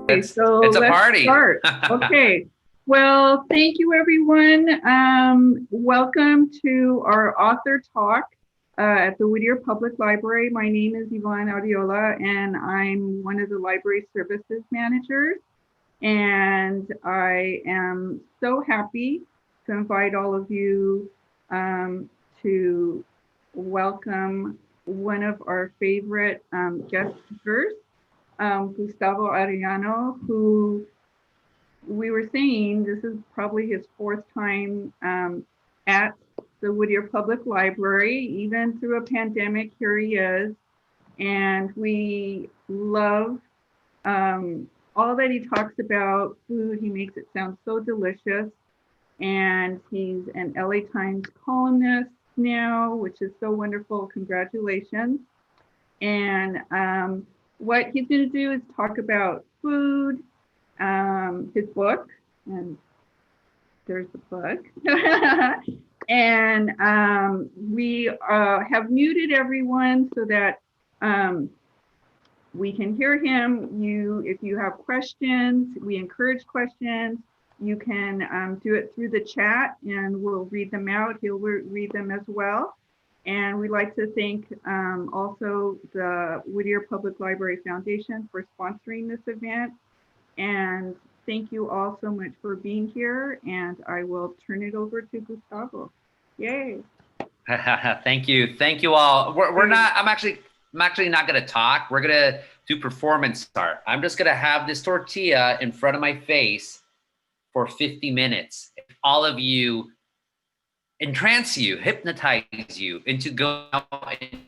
So It's a let's party. start. Okay. Well, thank you, everyone. Welcome to our author talk at the Whittier Public Library. My name is Yvonne Ariola, and I'm one of the library services managers. And I am so happy to invite all of you to welcome one of our favorite guest speakers, Gustavo Arellano, who we were saying this is probably his fourth time at the Whittier Public Library. Even through a pandemic, here he is. And we love all that he talks about food. He makes it sound so delicious. And he's an LA Times columnist now, which is so wonderful. Congratulations. And what he's going to do is talk about food, his book, and there's the book. And we have muted everyone so that we can hear him. If you have questions, we encourage questions. You can do it through the chat and we'll read them out. He'll read them as well. And we'd like to thank also the Whittier Public Library Foundation for sponsoring this event. And thank you all so much for being here. And I will turn it over to Gustavo. Yay. Thank you. Thank you all. I'm actually not going to talk. We're going to do performance art. I'm just going to have this tortilla in front of my face for 50 minutes. If all of you entrance you, hypnotize you into going out and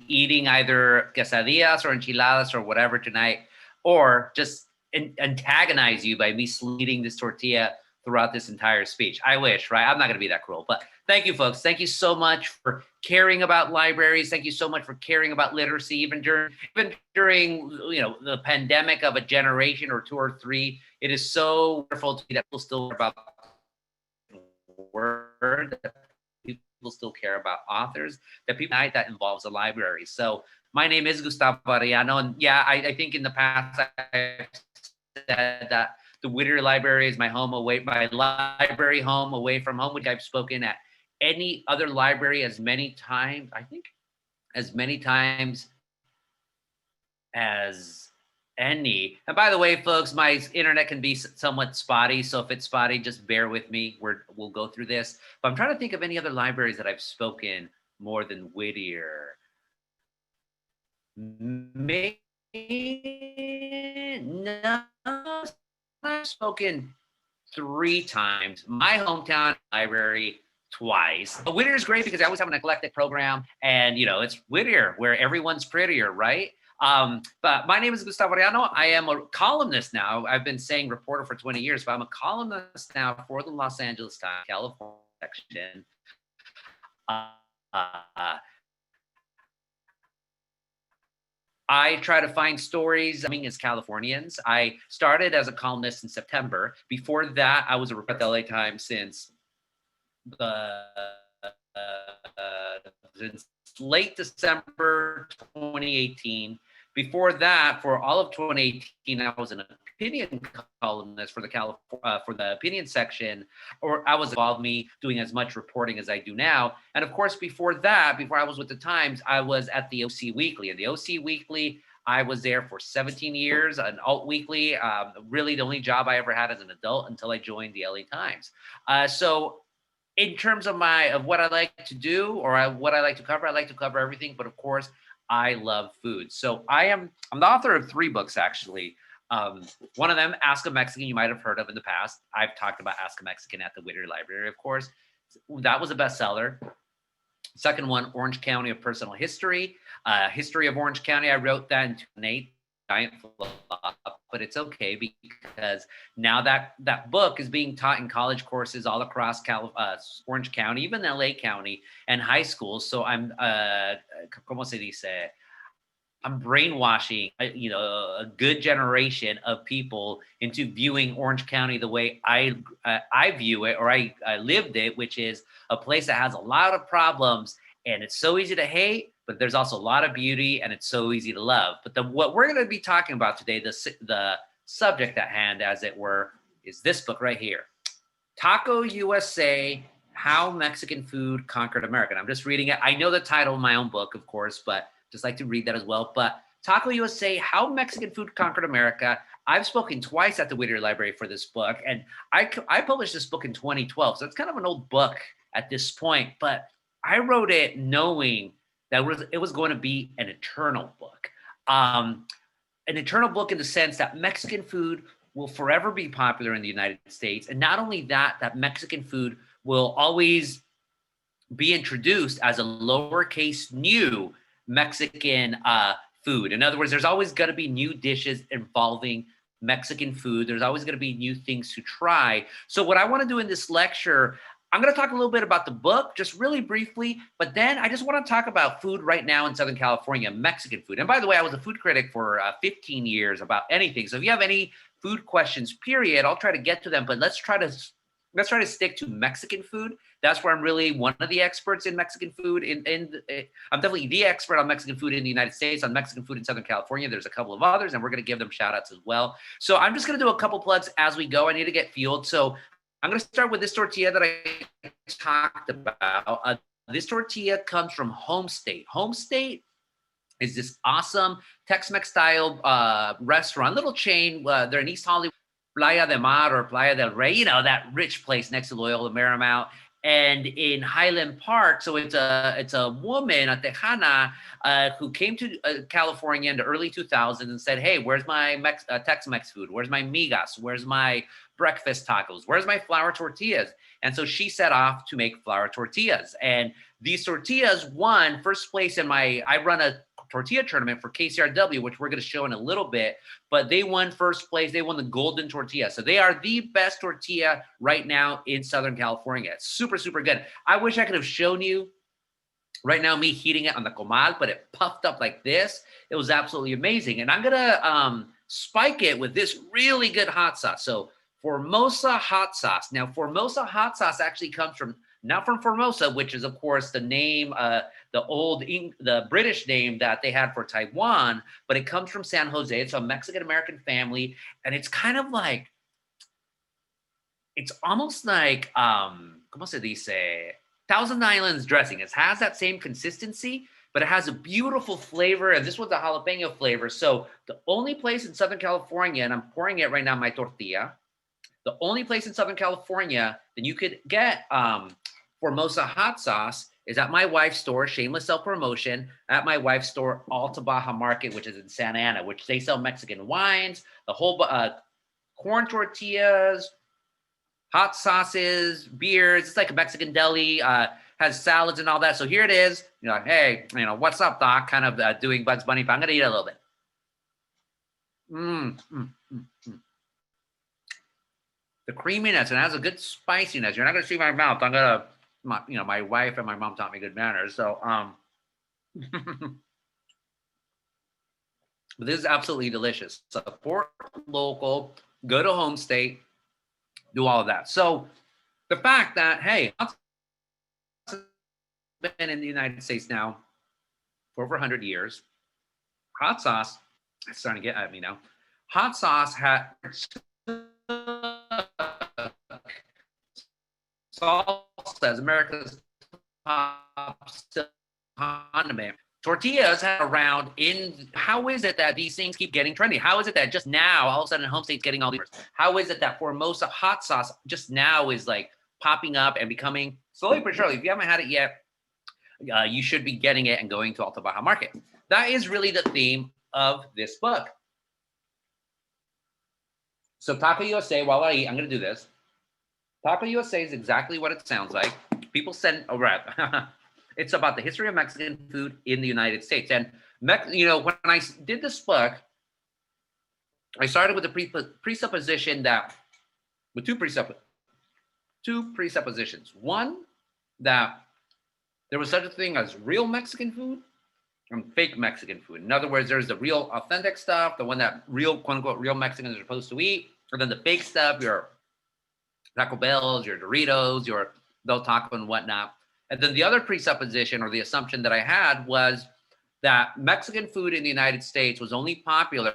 eating either quesadillas or enchiladas or whatever tonight, or just antagonize you by me eating this tortilla throughout this entire speech. I wish, right? I'm not going to be that cruel, but thank you, folks. Thank you so much for caring about libraries. Thank you so much for caring about literacy, even during the pandemic of a generation or two or three. It is so wonderful to me that people still care about word, that people still care about authors, that people that involves a library. So my name is Gustavo Arellano, and yeah, I think in the past I've said that the Whittier Library is my library home away from home, which I've spoken at any other library as many times as any. And by the way, folks, my internet can be somewhat spotty. So if it's spotty, just bear with me. We'll go through this. But I'm trying to think of any other libraries that I've spoken more than Whittier. Maybe no. I've spoken 3 times. My hometown library twice. But Whittier is great because I always have an eclectic program, and it's Whittier where everyone's prettier, right? But my name is Gustavo Arellano. I am a columnist now. I've been saying reporter for 20 years, but I'm a columnist now for the Los Angeles Times, California section. I try to find stories as Californians. I started as a columnist in September. Before that, I was a reporter at the LA Times since late December 2018. Before that, for all of 2018, I was an opinion columnist for the opinion section, or I was involved me doing as much reporting as I do now. And of course, before I was with the Times, I was at the OC Weekly. And the OC Weekly, I was there for 17 years, an alt weekly, really the only job I ever had as an adult until I joined the LA Times. So in terms of what I like to do or what I like to cover everything, but of course, I love food. So I'm the author of 3 books, actually. One of them, Ask a Mexican, you might have heard of in the past. I've talked about Ask a Mexican at the Whittier Library, of course. That was a bestseller. Second one, Orange County, A Personal History. History of Orange County, I wrote that in 2008. Giant flop, but it's okay because now that book is being taught in college courses all across Orange County, even LA County, and high schools. So I'm, ¿cómo se dice? I'm brainwashing, a good generation of people into viewing Orange County the way I view it, or I lived it, which is a place that has a lot of problems, and it's so easy to hate, but there's also a lot of beauty, and it's so easy to love. But what we're going to be talking about today, the subject at hand, as it were, is this book right here, Taco USA, How Mexican Food Conquered America. And I'm just reading it. I know the title of my own book, of course, but just like to read that as well. But Taco USA, How Mexican Food Conquered America. I've spoken twice at the Whittier Library for this book, and I published this book in 2012, so it's kind of an old book at this point, but I wrote it knowing that it was going to be an eternal book. An eternal book in the sense that Mexican food will forever be popular in the United States. And not only that, that Mexican food will always be introduced as a lowercase new Mexican food. In other words, there's always going to be new dishes involving Mexican food. There's always going to be new things to try. So what I want to do in this lecture, I'm going to talk a little bit about the book, just really briefly, but then I just want to talk about food right now in Southern California, Mexican food. And by the way, I was a food critic for 15 years about anything. So if you have any food questions, period, I'll try to get to them, but let's try to stick to Mexican food. That's where I'm really one of the experts in Mexican food. I'm definitely the expert on Mexican food in the United States, on Mexican food in Southern California. There's a couple of others, and we're going to give them shout outs as well. So I'm just going to do a couple plugs as we go. I need to get fueled. So I'm going to start with this tortilla that I talked about. This tortilla comes from Home State. Home State is this awesome Tex-Mex style restaurant, little chain. They're in East Hollywood, Playa de Mar or Playa del Rey, that rich place next to Loyola Marymount. And in Highland Park, so it's a woman, a Tejana, who came to California in the early 2000s and said, hey, where's my Tex-Mex food? Where's my migas? Where's my breakfast tacos? Where's my flour tortillas? And so she set off to make flour tortillas. And these tortillas won first place I run a tortilla tournament for KCRW, which we're going to show in a little bit, but they won first place. They won the golden tortilla. So they are the best tortilla right now in Southern California. It's super, super good. I wish I could have shown you right now me heating it on the comal, but it puffed up like this. It was absolutely amazing. And I'm going to spike it with this really good hot sauce. So Formosa hot sauce. Now, Formosa hot sauce actually comes from, not from Formosa, which is, of course, the name, the British name that they had for Taiwan, but it comes from San Jose. It's a Mexican-American family, and it's kind of like, it's almost like, ¿cómo se dice? Thousand Islands dressing. It has that same consistency, but it has a beautiful flavor, and this one's a jalapeno flavor. So the only place in Southern California, and I'm pouring it right now, my tortilla, the only place in Southern California that you could get Formosa hot sauce is at my wife's store, shameless self-promotion, at my wife's store, Alta Baja Market, which is in Santa Ana, which they sell Mexican wines, the whole corn tortillas, hot sauces, beers. It's like a Mexican deli, has salads and all that. So here it is. Hey, what's up, Doc? Kind of doing Bugs Bunny, but I'm going to eat a little bit. The creaminess, and it has a good spiciness. You're not going to see my mouth. I'm going to, my wife and my mom taught me good manners. So, but this is absolutely delicious. Support local, go to Home State, do all of that. So the fact that, hey, hot sauce has been in the United States now for over 100 years. Hot sauce, it's starting to get at me now. Hot sauce had salsa as America's top condiment. Tortillas have around in, how is it that these things keep getting trendy? How is it that just now, all of a sudden, Home State's getting all these? How is it that Formosa hot sauce just now is like popping up and becoming, slowly but surely, if you haven't had it yet, you should be getting it and going to Alta Baja Market. That is really the theme of this book. So Taco USA, while I eat, I'm going to do this. Taco USA is exactly what it sounds like. People send a rep. It's about the history of Mexican food in the United States. And, when I did this book, I started with the presupposition that, with two presuppositions. One, that there was such a thing as real Mexican food and fake Mexican food. In other words, there's the real authentic stuff, the one that real, quote unquote, real Mexicans are supposed to eat. And then the fake stuff, your Taco Bells, your Doritos, your Del Taco and whatnot. And then the other presupposition or the assumption that I had was that Mexican food in the United States was only popular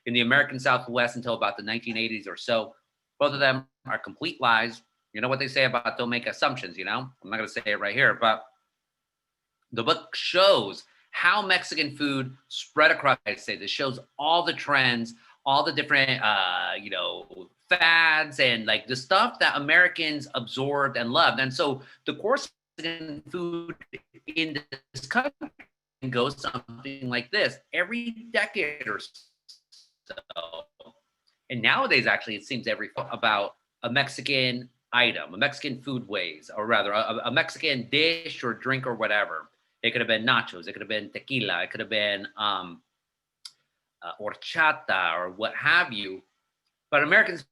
in the American Southwest until about the 1980s or so. Both of them are complete lies. You know what they say about don't make assumptions, you know? I'm not going to say it right here, but the book shows how Mexican food spread across the United States. It shows all the trends, all the different, fads and like the stuff that Americans absorbed and loved. And so the course of Mexican food in this country goes something like this every decade or so. And nowadays, actually, it seems about a Mexican item, a Mexican food ways, or rather a Mexican dish or drink or whatever. It could have been nachos, it could have been tequila, it could have been horchata or what have you. But Americans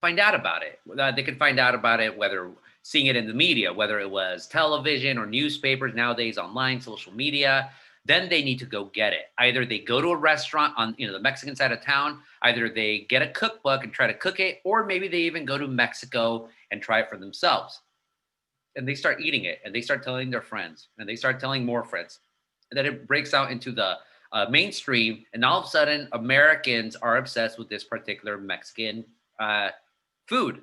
find out about it. They can find out about it whether seeing it in the media, whether it was television or newspapers, nowadays online, social media. Then they need to go get it. Either they go to a restaurant on the Mexican side of town, either they get a cookbook and try to cook it, or maybe they even go to Mexico and try it for themselves. And they start eating it, and they start telling their friends, and they start telling more friends. And then it breaks out into the mainstream, and all of a sudden, Americans are obsessed with this particular Mexican food.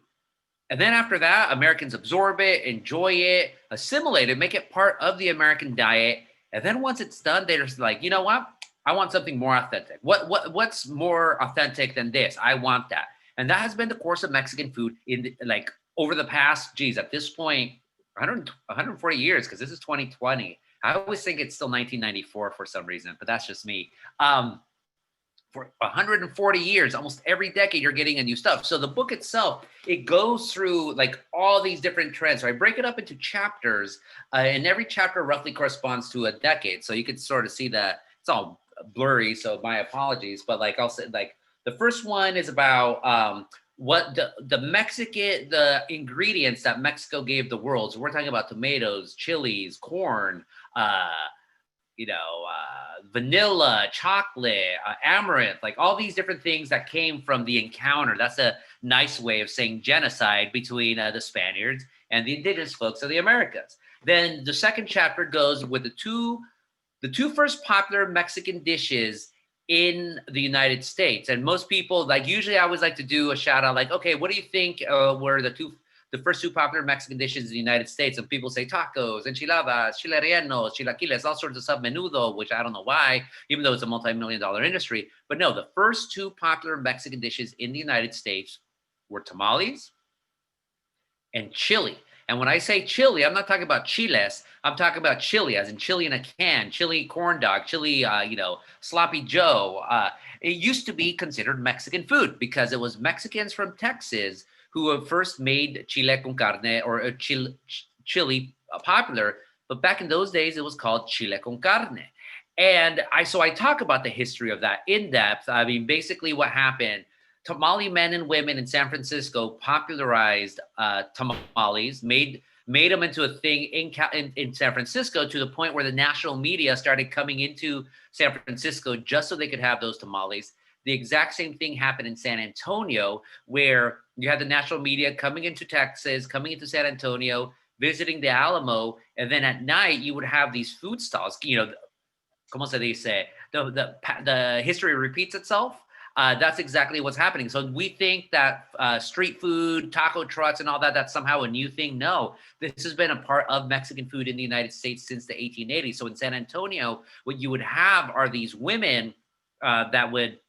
And then after that, Americans absorb it, enjoy it, assimilate it, make it part of the American diet. And then once it's done, they're just like, you know what? I want something more authentic. What's more authentic than this? I want that. And that has been the course of Mexican food like over the past, geez, at this point, 140 years, because this is 2020. I always think it's still 1994 for some reason, but that's just me. For 140 years, almost every decade, you're getting a new stuff. So the book itself, it goes through like all these different trends. So I break it up into chapters, and every chapter roughly corresponds to a decade. So you can sort of see that it's all blurry. So my apologies, but like I'll say, like the first one is about what the ingredients that Mexico gave the world. So we're talking about tomatoes, chilies, corn, vanilla, chocolate, amaranth, like all these different things that came from the encounter. That's a nice way of saying genocide between the Spaniards and the indigenous folks of the Americas. Then the second chapter goes with the two first popular Mexican dishes in the United States. And most people, like usually I always like to do a shout out like, okay, what do you think were the first two popular Mexican dishes in the United States? And people say tacos, enchiladas, chile rellenos, chilaquiles, all sorts of stuff, menudo, which I don't know why, even though it's a multi-million-dollar industry. But no, the first two popular Mexican dishes in the United States were tamales and chili. And when I say chili, I'm not talking about chiles. I'm talking about chili, as in chili in a can, chili corn dog, chili, sloppy Joe. It used to be considered Mexican food because it was Mexicans from Texas who have first made chile con carne or chili popular. But back in those days, it was called chile con carne. And I talk about the history of that in depth. I mean, basically what happened, tamale men and women in San Francisco popularized tamales, made them into a thing in San Francisco, to the point where the national media started coming into San Francisco just so they could have those tamales. The exact same thing happened in San Antonio, where you had the national media coming into Texas, coming into San Antonio, visiting the Alamo, and then at night you would have these food stalls. Como se dice? The history repeats itself. That's exactly what's happening. So we think that street food, taco trucks and all that, that's somehow a new thing. No, this has been a part of Mexican food in the United States since the 1880s. So in San Antonio, what you would have are these women that would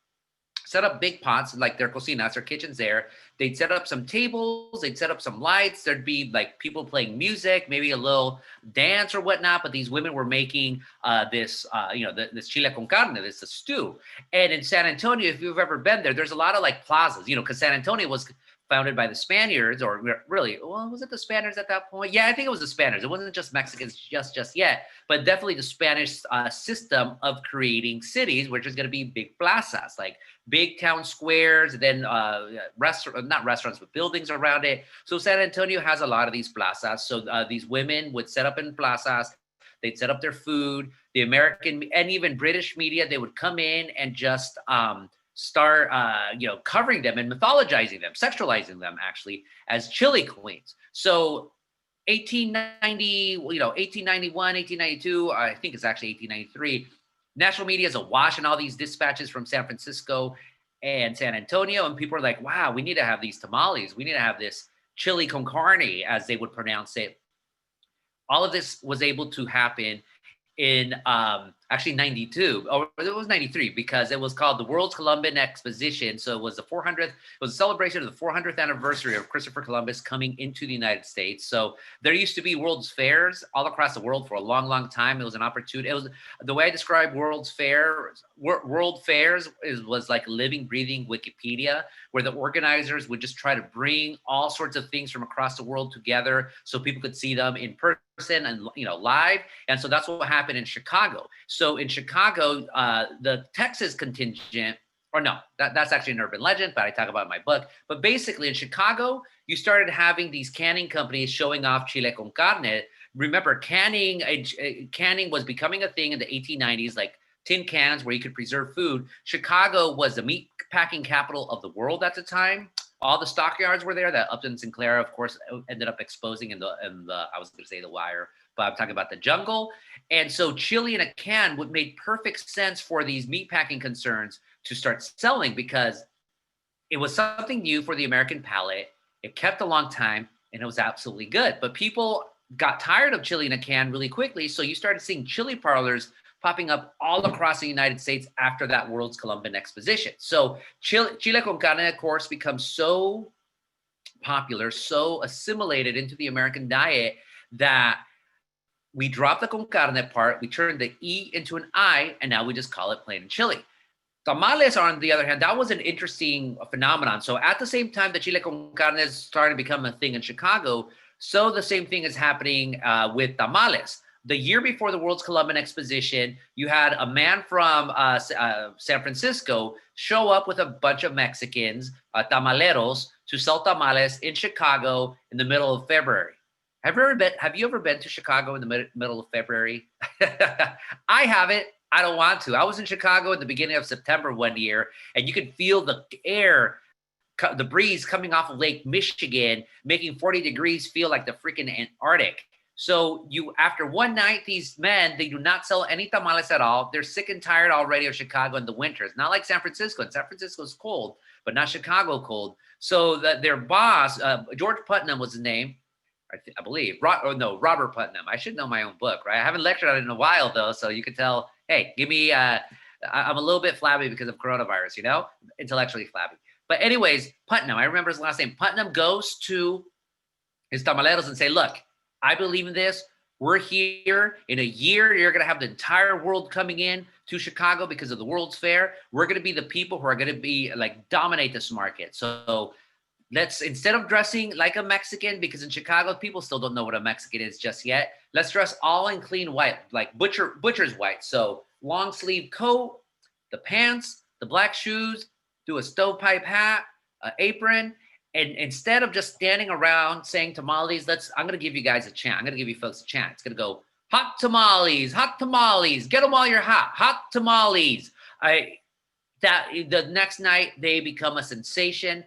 set up big pots, like their cocinas, their kitchens there. They'd set up some tables, they'd set up some lights. There'd be like people playing music, maybe a little dance or whatnot. But these women were making this chile con carne, this stew. And in San Antonio, if you've ever been there, there's a lot of like plazas, because San Antonio was founded by the Spaniards, or really, well, was it the Spaniards at that point? Yeah, I think it was the Spaniards. It wasn't just Mexicans just yet, but definitely the Spanish system of creating cities, which is going to be big plazas, like big town squares, then not restaurants, but buildings around it. So San Antonio has a lot of these plazas. So these women would set up in plazas. They'd set up their food. The American and even British media, they would come in and just start covering them and mythologizing them, sexualizing them actually as chili queens. So 1890, 1891, 1892, I think it's actually 1893, national media is awash in all these dispatches from San Francisco and San Antonio, and people are like, wow, we need to have these tamales. We need to have this chili con carne, as they would pronounce it. All of this was able to happen in actually 92, or it was 93, because it was called the World's Columbian Exposition. So it was the 400th, it was a celebration of the 400th anniversary of Christopher Columbus coming into the United States. So there used to be World's Fairs all across the world for a long, long time. It was an opportunity. It was the way I describe World's Fair, World Fairs was like living, breathing Wikipedia, where the organizers would just try to bring all sorts of things from across the world together so people could see them in person and live. And so that's what happened in Chicago. So in Chicago, the Texas contingent, or no, that's actually an urban legend, but I talk about it in my book. But basically in Chicago, you started having these canning companies showing off chile con carne. Remember, canning was becoming a thing in the 1890s, like tin cans where you could preserve food. Chicago was the meat packing capital of the world at the time. All the stockyards were there that Upton Sinclair, of course, ended up exposing in the I was going to say The Wire, but I'm talking about the jungle. And so chili in a can would make perfect sense for these meatpacking concerns to start selling, because it was something new for the American palate. It kept a long time, and it was absolutely good. But people got tired of chili in a can really quickly, so you started seeing chili parlors popping up all across the United States after that World's Columbian Exposition. So chile con carne, of course, becomes so popular, so assimilated into the American diet that we dropped the con carne part, we turned the E into an I, and now we just call it plain chili. Tamales, on the other hand, that was an interesting phenomenon. So at the same time that chile con carne is starting to become a thing in Chicago, so the same thing is happening with tamales. The year before the World's Columbian Exposition, you had a man from San Francisco show up with a bunch of Mexicans, tamaleros, to sell tamales in Chicago in the middle of February. Have you ever been to Chicago in the middle of February? I haven't. I don't want to. I was in Chicago at the beginning of September one year, and you could feel the air, the breeze coming off of Lake Michigan, making 40 degrees feel like the freaking Antarctic. So after one night, these men, they do not sell any tamales at all. They're sick and tired already of Chicago in the winters. Not like San Francisco. And San Francisco's cold, but not Chicago cold. So their boss, George Putnam was his name, I believe. Robert Putnam. I should know my own book, right? I haven't lectured on it in a while, though. So you could tell, hey, give me, I'm a little bit flabby because of coronavirus, intellectually flabby. But anyways, Putnam, I remember his last name. Putnam goes to his tamaleros and say, look, I believe in this. We're here. In a year, you're going to have the entire world coming in to Chicago because of the World's Fair. We're going to be the people who are going to be dominate this market. So let's, instead of dressing like a Mexican, because in Chicago, people still don't know what a Mexican is just yet. Let's dress all in clean white, like butcher's white. So long sleeve coat, the pants, the black shoes, do a stovepipe hat, an apron. And instead of just standing around saying tamales, I'm going to give you guys a chant. I'm going to give you folks a chant. It's going to go, hot tamales, get them while you're hot tamales. The next night, they become a sensation.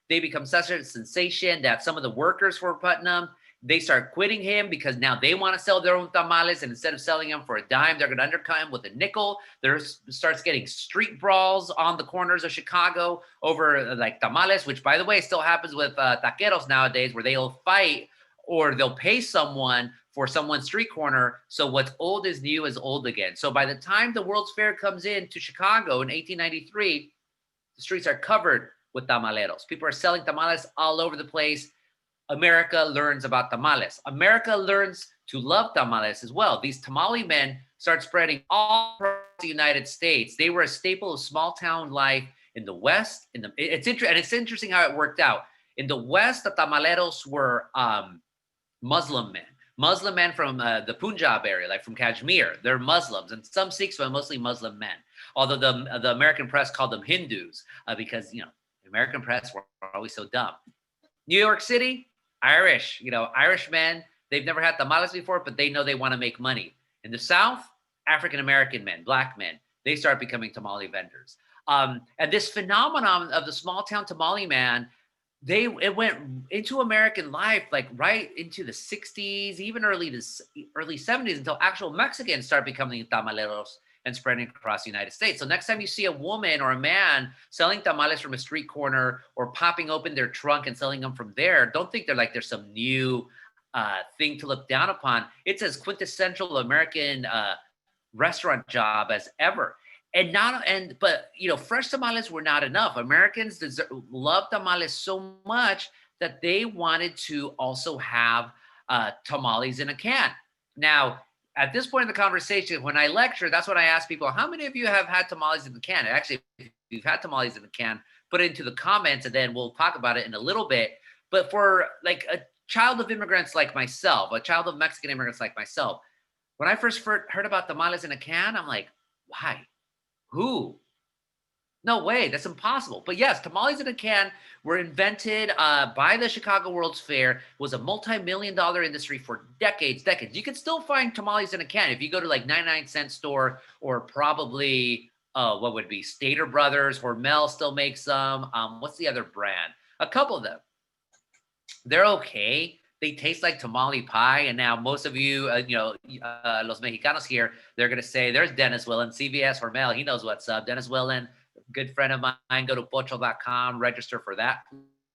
They become such a sensation that some of the workers for Putnam, they start quitting him because now they want to sell their own tamales, and instead of selling them for a dime, they're going to undercut him with a nickel. There starts getting street brawls on the corners of Chicago over tamales, which, by the way, still happens with taqueros nowadays, where they'll fight or they'll pay someone for someone's street corner. So what's old is new is old again. So by the time the World's Fair comes in to Chicago in 1893, the streets are covered with tamaleros. People are selling tamales all over the place. America learns about tamales. America learns to love tamales as well. These tamale men start spreading all across the United States. They were a staple of small town life in the West. It's interesting how it worked out. In the West, the tamaleros were Muslim men from the Punjab area, like from Kashmir. They're Muslims, and some Sikhs, but mostly Muslim men. Although the American press called them Hindus because the American press were always so dumb. New York City, Irish, Irish men, they've never had tamales before, but they know they want to make money. In the South, African-American men, black men, they start becoming tamale vendors. And this phenomenon of the small town tamale man, it went into American life, right into the 60s, even early 70s, until actual Mexicans start becoming tamaleros and spreading across the United States. So next time you see a woman or a man selling tamales from a street corner or popping open their trunk and selling them from there, don't think they're like there's some new thing to look down upon. It's as quintessential American restaurant job as ever. But fresh tamales were not enough. Americans love tamales so much that they wanted to also have tamales in a can. Now, at this point in the conversation, when I lecture, that's when I ask people, how many of you have had tamales in the can? And actually, if you've had tamales in the can, put it into the comments and then we'll talk about it in a little bit. But for like a child of immigrants like myself, a child of Mexican immigrants like myself, when I first heard about tamales in a can, I'm like, why? Who? No way, that's impossible. But yes, tamales in a can were invented by the Chicago World's Fair. It was a multi-million-dollar industry for decades. You can still find tamales in a can if you go to like 99-cent store or probably what would be Stater Brothers. Hormel still makes some. What's the other brand? A couple of them. They're okay. They taste like tamale pie. And now most of you, Los Mexicanos here, they're going to say, there's Dennis Willen, CVS Hormel. He knows what's up. Dennis Willen, good friend of mine. Go to pocho.com, register for that,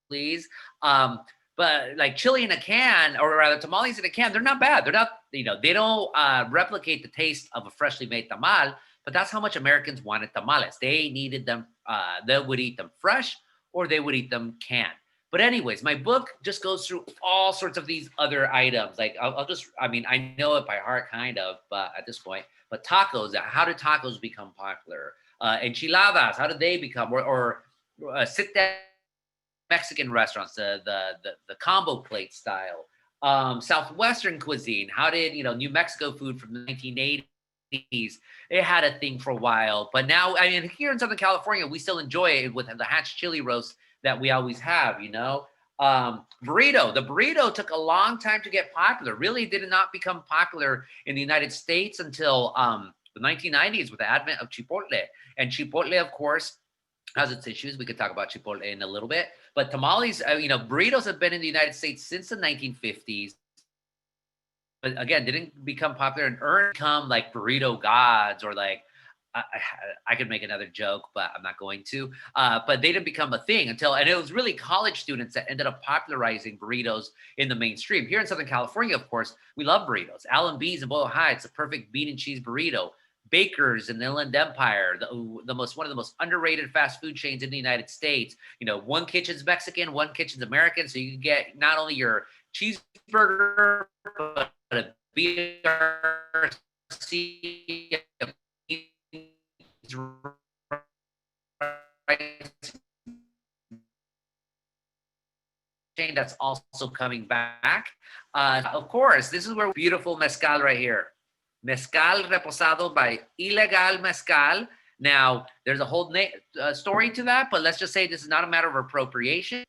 please. But like chili in a can, or rather tamales in a can, they're not bad. They're not, they don't replicate the taste of a freshly made tamal, but that's how much Americans wanted tamales. They needed them. They would eat them fresh or they would eat them canned. But anyways, my book just goes through all sorts of these other items. Like I know it by heart kind of, but at this point, but tacos, how did tacos become popular? Enchiladas, how did they become, or sit down Mexican restaurants, the combo plate style. Southwestern cuisine, how did, New Mexico food from the 1980s, it had a thing for a while. But now, here in Southern California, we still enjoy it with the hatch chili roast that we always have, burrito. The burrito took a long time to get popular. Really did not become popular in the United States until the 1990s with the advent of Chipotle. And Chipotle, of course, has its issues. We could talk about Chipotle in a little bit. But tamales, burritos have been in the United States since the 1950s. But again, didn't become popular and become like burrito gods or like, I could make another joke, but I'm not going to. But they didn't become a thing and it was really college students that ended up popularizing burritos in the mainstream. Here in Southern California, of course, we love burritos. Allen B's in Boyle Heights, a perfect bean and cheese burrito. Baker's in the Inland Empire, one of the most underrated fast food chains in the United States. One kitchen's Mexican, one kitchen's American, so you can get not only your cheeseburger, but a BRC, chain that's also coming back. Of course, this is where beautiful mezcal right here. Mezcal reposado by Ilegal Mezcal. Now, there's a whole story to that, but let's just say this is not a matter of appropriation.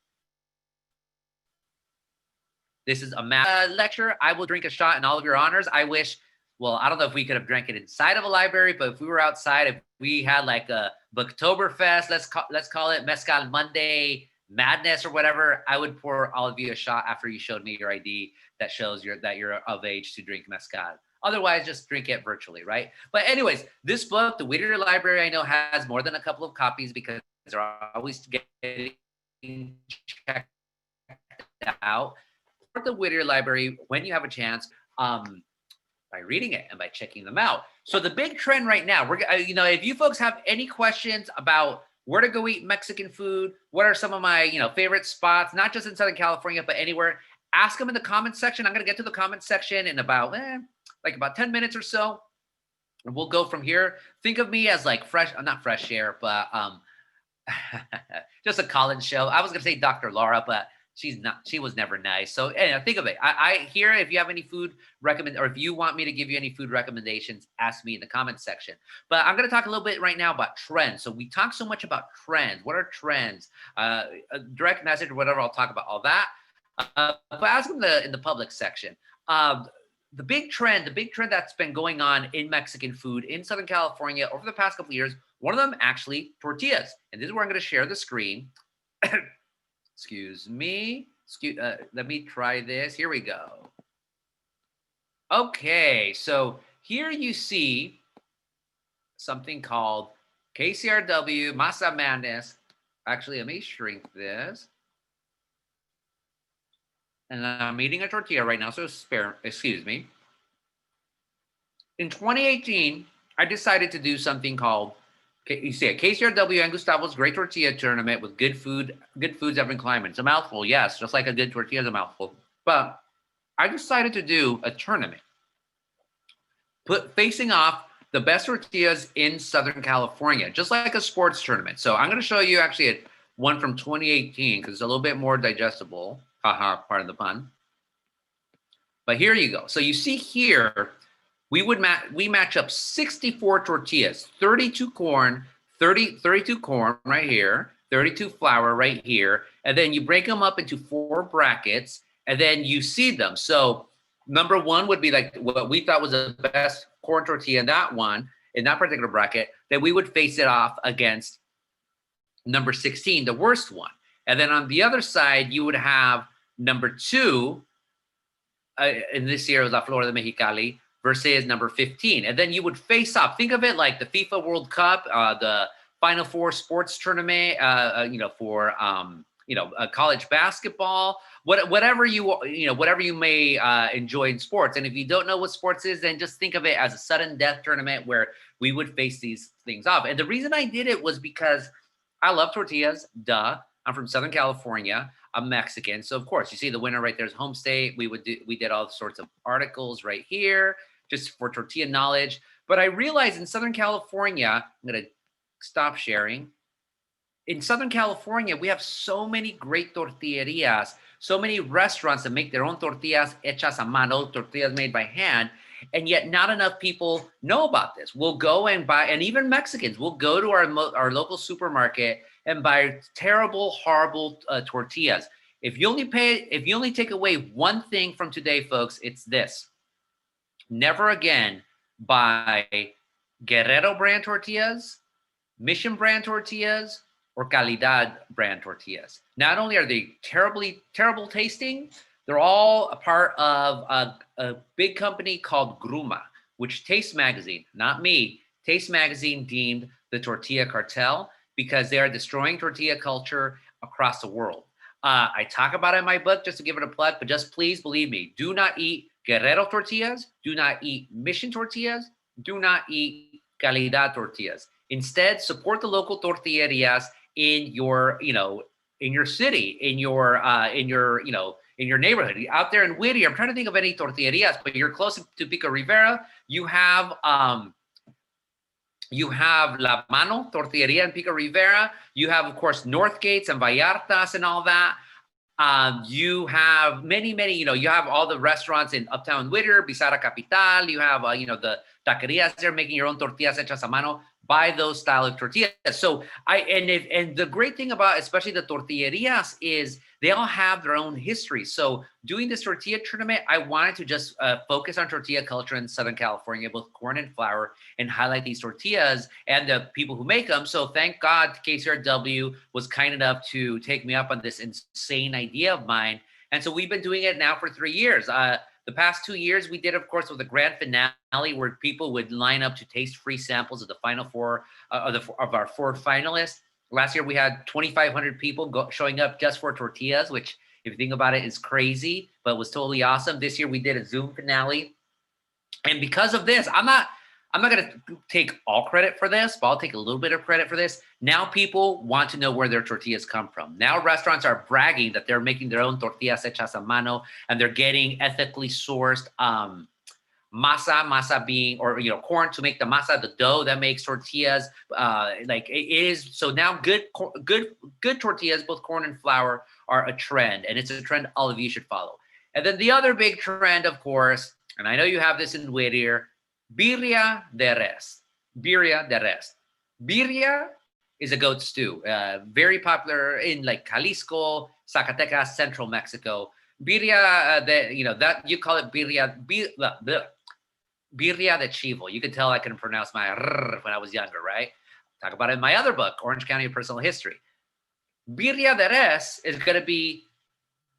This is a lecture. I will drink a shot in all of your honors. I wish, well, I don't know if we could have drank it inside of a library, but if we were outside, if we had like a Booktoberfest, let's call it Mezcal Monday Madness or whatever, I would pour all of you a shot after you showed me your ID that shows that you're of age to drink mezcal. Otherwise, just drink it virtually, right? But anyways, this book, the Whittier Library, I know has more than a couple of copies because they're always getting checked out. Support the Whittier Library when you have a chance. By reading it and by checking them out. So the big trend right now, if you folks have any questions about where to go eat Mexican food, what are some of my, favorite spots, not just in Southern California, but anywhere, ask them in the comments section. I'm going to get to the comments section in about 10 minutes or so. And we'll go from here. Think of me as like not fresh air, but just a call-in show. I was going to say Dr. Laura, but she was never nice. So anyway, think of it. I hear if you have any food or if you want me to give you any food recommendations, ask me in the comments section. But I'm going to talk a little bit right now about trends. So we talk so much about trends. What are trends? A direct message or whatever, I'll talk about all that. But ask them in the public section. The big trend that's been going on in Mexican food in Southern California over the past couple of years, one of them actually tortillas. And this is where I'm going to share the screen. Excuse me. Let me try this. Here we go. Okay, so here you see something called KCRW Masa Madness. Actually, let me shrink this. And I'm eating a tortilla right now, so excuse me. In 2018, I decided to do something called, you see it, KCRW and Gustavo's Great Tortilla Tournament with good foods every climate. It's a mouthful, yes, just like a good tortilla is a mouthful. But I decided to do a tournament, facing off the best tortillas in Southern California, just like a sports tournament. So I'm going to show you actually one from 2018 because it's a little bit more digestible. Haha, pardon the pun. But here you go. So you see here, we match up 64 tortillas, 32 corn, 32 corn right here, 32 flour right here, and then you break them up into 4 brackets, and then you seed them. So number 1 would be like what we thought was the best corn tortilla in that particular bracket. Then we would face it off against number 16, the worst one. And then on the other side, you would have number 2, in this year it was La Flor de Mexicali, versus number 15. And then you would face off. Think of it like the FIFA World Cup, the Final Four sports tournament, for college basketball, whatever you may enjoy in sports. And if you don't know what sports is, then just think of it as a sudden death tournament where we would face these things off. And the reason I did it was because I love tortillas. Duh. I'm from Southern California. I'm Mexican. So of course, you see the winner right there is home state. We did all sorts of articles right here just for tortilla knowledge. But I realized in Southern California, I'm going to stop sharing. In Southern California, we have so many great tortillerias, so many restaurants that make their own tortillas hechas a mano, tortillas made by hand. And yet not enough people know about this. We'll go and buy, and even Mexicans will go to our local supermarket and buy terrible, horrible tortillas. If you only take away one thing from today, folks, it's this: never again buy Guerrero brand tortillas, Mission brand tortillas, or Calidad brand tortillas. Not only are they terrible tasting, they're all a part of a big company called Gruma, which Taste Magazine, not me, Taste Magazine deemed the tortilla cartel because they are destroying tortilla culture across the world. I talk about it in my book just to give it a plug, but just please believe me, do not eat Guerrero tortillas, do not eat Mission tortillas, do not eat Calidad tortillas. Instead, support the local tortillerias in your city, in your neighborhood. Out there in Whittier, I'm trying to think of any tortillerias, but you're close to Pico Rivera. You have La Mano Tortilleria in Pico Rivera. You have, of course, Northgates and Vallartas and all that. You have many, you have all the restaurants in Uptown Whittier, Bizarra Capital. You have, the taquerias there making your own tortillas hechas a mano. Buy those style of tortillas. So and the great thing about especially the tortillerias is they all have their own history. So doing this tortilla tournament, I wanted to just focus on tortilla culture in Southern California, both corn and flour, and highlight these tortillas and the people who make them. So thank God KCRW was kind enough to take me up on this insane idea of mine. And so we've been doing it now for 3 years. The past 2 years, we did, of course, with the grand finale where people would line up to taste free samples of the final 4 of our 4 finalists. Last year, we had 2,500 people showing up just for tortillas, which, if you think about it, is crazy, but was totally awesome. This year, we did a Zoom finale. And because of this, I'm not going to take all credit for this, but I'll take a little bit of credit for this. Now people want to know where their tortillas come from. Now restaurants are bragging that they're making their own tortillas hechas a mano, and they're getting ethically sourced masa being, or corn to make the masa, the dough that makes tortillas. Like it is. So now good tortillas, both corn and flour, are a trend, and it's a trend all of you should follow. And then the other big trend, of course, and I know you have this in Whittier, birria de res. Birria de res. Birria is a goat stew, very popular in like Jalisco, Zacatecas, central Mexico. Birria, that you call it birria de chivo. You can tell I couldn't pronounce my r when I was younger, right? Talk about it in my other book, Orange County Personal History. Birria de res is going to be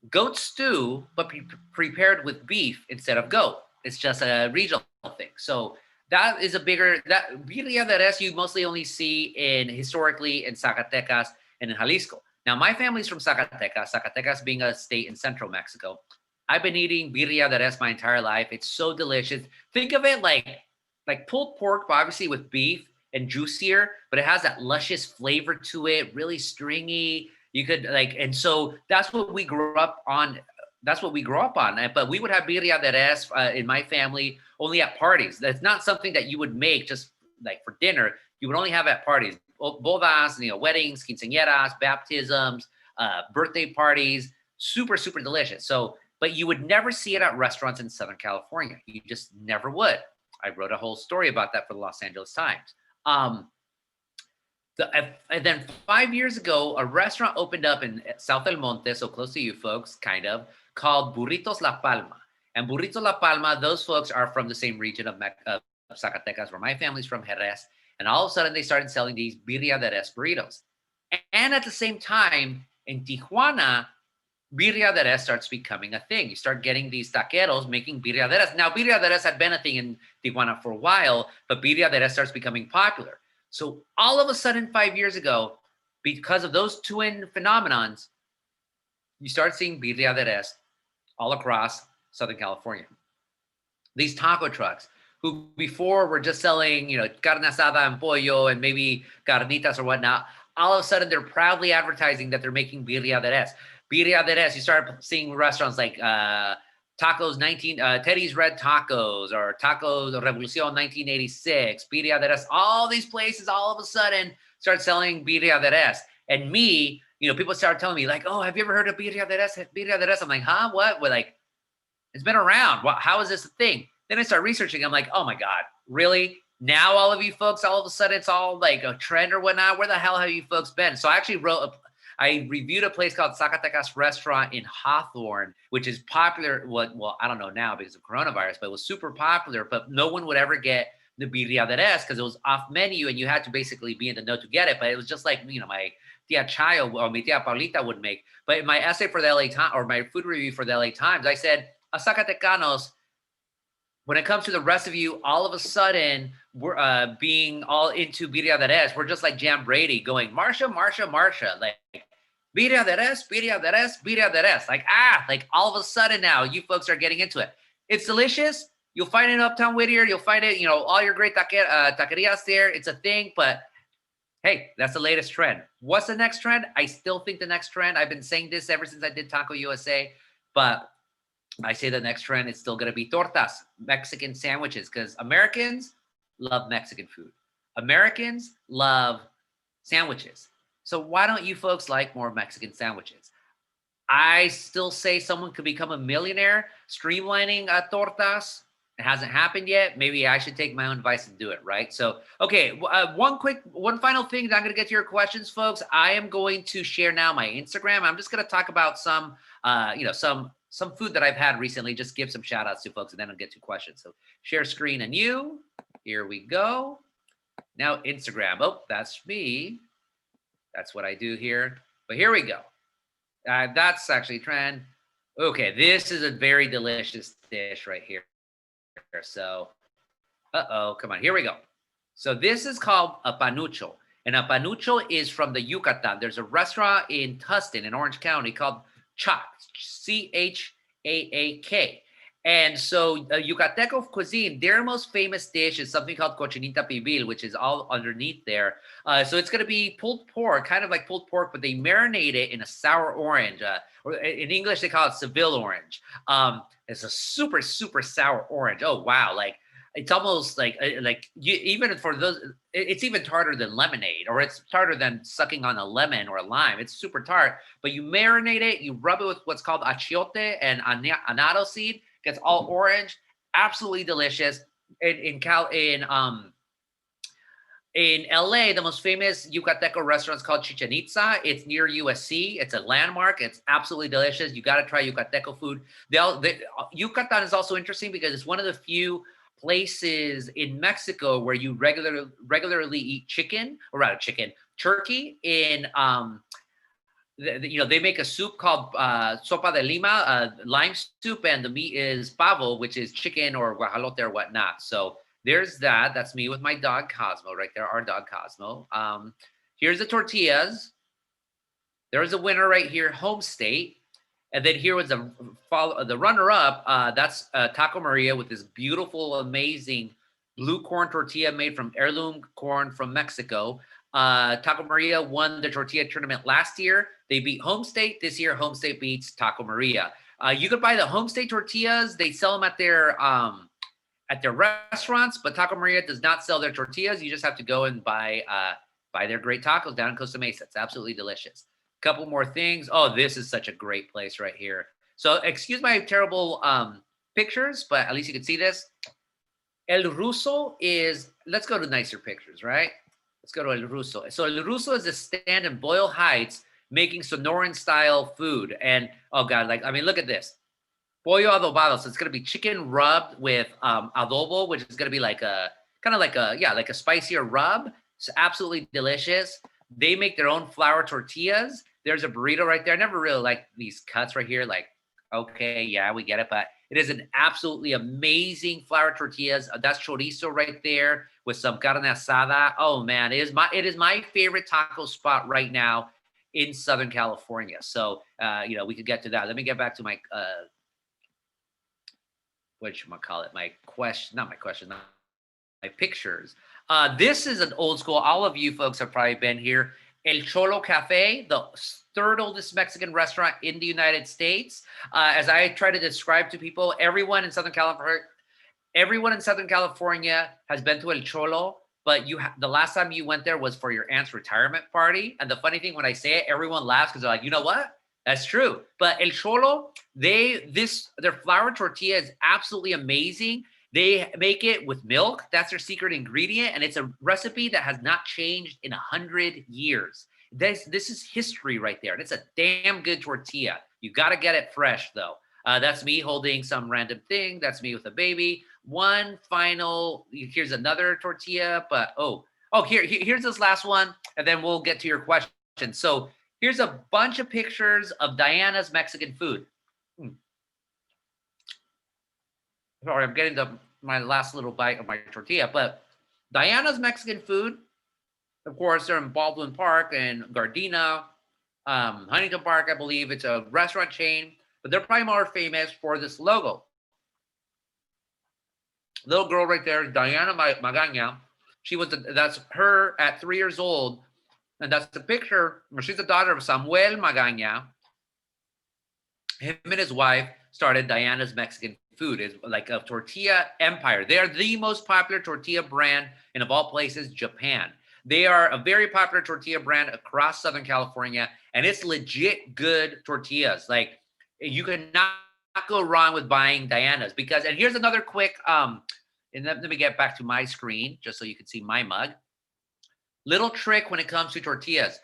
goat stew, but prepared with beef instead of goat. It's just a regional thing. So that is a bigger, that birria de res you mostly only see in historically in Zacatecas and in Jalisco. Now, my family's from Zacatecas, Zacatecas being a state in central Mexico. I've been eating birria de res my entire life. It's so delicious. Think of it like pulled pork, but obviously with beef and juicier, but it has that luscious flavor to it, really stringy. You could like, and so that's what we grew up on. That's what we grew up on. But we would have birria de res in my family only at parties. That's not something that you would make just like for dinner. You would only have at parties, bodas, weddings, quinceañeras, baptisms, birthday parties. Super, super delicious. So, but you would never see it at restaurants in Southern California. You just never would. I wrote a whole story about that for the Los Angeles Times. And then 5 years ago, a restaurant opened up in South El Monte, so close to you folks, kind of, called Burritos La Palma. And Burritos La Palma, those folks are from the same region of Zacatecas, where my family's from, Jerez. And all of a sudden, they started selling these birria de res burritos. And at the same time, in Tijuana, birria de res starts becoming a thing. You start getting these taqueros making birria de res. Now, birria de res had been a thing in Tijuana for a while, but birria de res starts becoming popular. So all of a sudden, 5 years ago, because of those twin phenomenons, you start seeing birria de res all across Southern California. These taco trucks, who before were just selling, carne asada and pollo and maybe carnitas or whatnot, all of a sudden they're proudly advertising that they're making birria de res. Birria de res, you start seeing restaurants like Tacos Teddy's Red Tacos or Tacos Revolucion 1986, birria de res. All these places all of a sudden start selling birria de res. And me, people start telling me like, oh, have you ever heard of birria de res? Birria de res. I'm like, huh? What? We're like, it's been around. How is this a thing? Then I start researching. I'm like, oh my God, really? Now all of you folks, all of a sudden it's all like a trend or whatnot. Where the hell have you folks been? So I actually I reviewed a place called Zacatecas Restaurant in Hawthorne, which is popular. Well, I don't know now because of coronavirus, but it was super popular. But no one would ever get the birria de res because it was off menu and you had to basically be in the know to get it. But it was just like, my tia Chayo or mi tia Paulita would make. But in my essay for the LA Times or my food review for the LA Times, I said, as Zacatecanos, when it comes to the rest of you, all of a sudden, we're being all into birria de res. We're just like Jam Brady going, Marsha, Marsha, Marsha. Like, birria de res, birria de res, birria de res. Like all of a sudden now, you folks are getting into it. It's delicious. You'll find it in Uptown Whittier. You'll find it, all your great taquerias there. It's a thing, but hey, that's the latest trend. What's the next trend? I still think the next trend, I've been saying this ever since I did Taco USA, but I say the next trend is still going to be tortas, Mexican sandwiches, because Americans love Mexican food. Americans love sandwiches. So why don't you folks like more Mexican sandwiches? I still say someone could become a millionaire streamlining tortas. It hasn't happened yet. Maybe I should take my own advice and do it, right? So, okay, one final thing. I'm going to get to your questions, folks. I am going to share now my Instagram. I'm just going to talk about some food that I've had recently. Just give some shout outs to folks, and then I'll get to questions. So, share screen and you. Here we go. Now, Instagram. Oh, that's me. That's what I do here. But here we go. That's actually trend. Okay, this is a very delicious dish right here. So, come on, here we go. So this is called a panucho. And a panucho is from the Yucatan. There's a restaurant in Tustin in Orange County called Chac, Chaak. And so Yucateco cuisine, their most famous dish is something called cochinita pibil, which is all underneath there. So it's going to be pulled pork, kind of like pulled pork, but they marinate it in a sour orange. Or in English, they call it Seville orange. It's a super, super sour orange. Oh, wow. Like, it's almost like even for those, it's even tartar than lemonade, or it's tartar than sucking on a lemon or a lime. It's super tart, but you marinate it, you rub it with what's called achiote and annatto seed. Gets all orange, absolutely delicious. In LA, the most famous Yucateco restaurant is called Chichen Itza. It's near USC. It's a landmark. It's absolutely delicious. You got to try Yucateco food. Yucatan is also interesting because it's one of the few places in Mexico where you regularly eat turkey in they make a soup called sopa de lima, lime soup, and the meat is pavo, which is chicken or guajolote or whatnot. So there's that. That's me with my dog Cosmo right there, our dog Cosmo. Here's the tortillas. There's a winner right here, home state. And then here was the runner-up. That's Taco Maria with this beautiful, amazing blue corn tortilla made from heirloom corn from Mexico. Taco Maria won the tortilla tournament last year. They beat Home State. This year, Home State beats Taco Maria. You could buy the Home State tortillas. They sell them at their restaurants, but Taco Maria does not sell their tortillas. You just have to go and buy their great tacos down in Costa Mesa. It's absolutely delicious. Couple more things. Oh, this is such a great place right here. So excuse my terrible pictures, but at least you can see this. El Ruso is, let's go to nicer pictures, right? Let's go to El Ruso. So El Ruso is a stand in Boyle Heights making Sonoran style food. And oh God, look at this. Pollo adobado. So it's going to be chicken rubbed with adobo, which is going to be like a spicier rub. It's absolutely delicious. They make their own flour tortillas. There's a burrito right there. I never really liked these cuts right here. Like, okay, yeah, we get it. But it is an absolutely amazing flour tortillas. That's chorizo right there with some carne asada. Oh man, it is my favorite taco spot right now in Southern California. So, we could get to that. Let me get back to my, my pictures. This is an old school. All of you folks have probably been here. El Cholo Cafe, the third oldest Mexican restaurant in the United States. As I try to describe to people, everyone in Southern California has been to El Cholo, but the last time you went there was for your aunt's retirement party. And the funny thing, when I say it, everyone laughs because they're like, you know what? That's true. But El Cholo, their flour tortilla is absolutely amazing. They make it with milk. That's their secret ingredient. And it's a recipe that has not changed in 100 years. This is history right there. And it's a damn good tortilla. You got to get it fresh, though. That's me holding some random thing. That's me with a baby. Here's another tortilla. But, here's this last one. And then we'll get to your question. So here's a bunch of pictures of Diana's Mexican food. Sorry, I'm getting to my last little bite of my tortilla, but Diana's Mexican food, of course, they're in Baldwin Park and Gardena, Huntington Park, I believe. It's a restaurant chain, but they're probably more famous for this logo. Little girl right there, Diana Magaña. That's her at 3 years old, and that's the picture where she's the daughter of Samuel Magaña. Him and his wife started Diana's Mexican food. Is like a tortilla empire. They are the most popular tortilla brand in, of all places, Japan. They are a very popular tortilla brand across Southern California, and it's legit good tortillas. Like, you cannot go wrong with buying Diana's and here's another quick, and let me get back to my screen just so you can see my mug. Little trick when it comes to tortillas.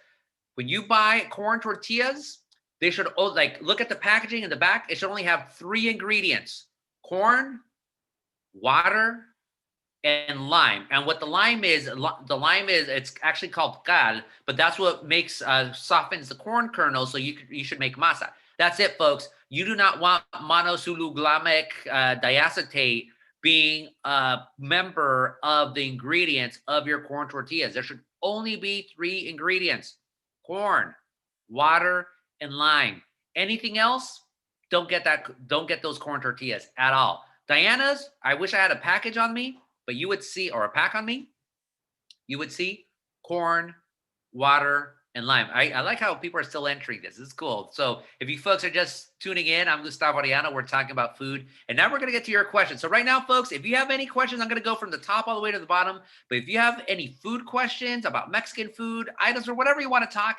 When you buy corn tortillas, they should look at the packaging in the back. It should only have 3 ingredients: corn, water, and lime. And what the lime is, it's actually called cal, but that's what makes softens the corn kernel. So you should make masa. That's it, folks. You do not want monosuluglamic diacetate being a member of the ingredients of your corn tortillas. There should only be 3 ingredients: corn, water, and lime. Anything else, don't get those corn tortillas at all. Diana's, I wish I had a package on me, but you would see, or a pack on me, you would see corn, water, and lime. I like how people are still entering this. This is cool. So if you folks are just tuning in, I'm Gustavo Arellano. We're talking about food. And now we're going to get to your questions. So right now, folks, if you have any questions, I'm going to go from the top all the way to the bottom. But if you have any food questions about Mexican food, items, or whatever you want to talk,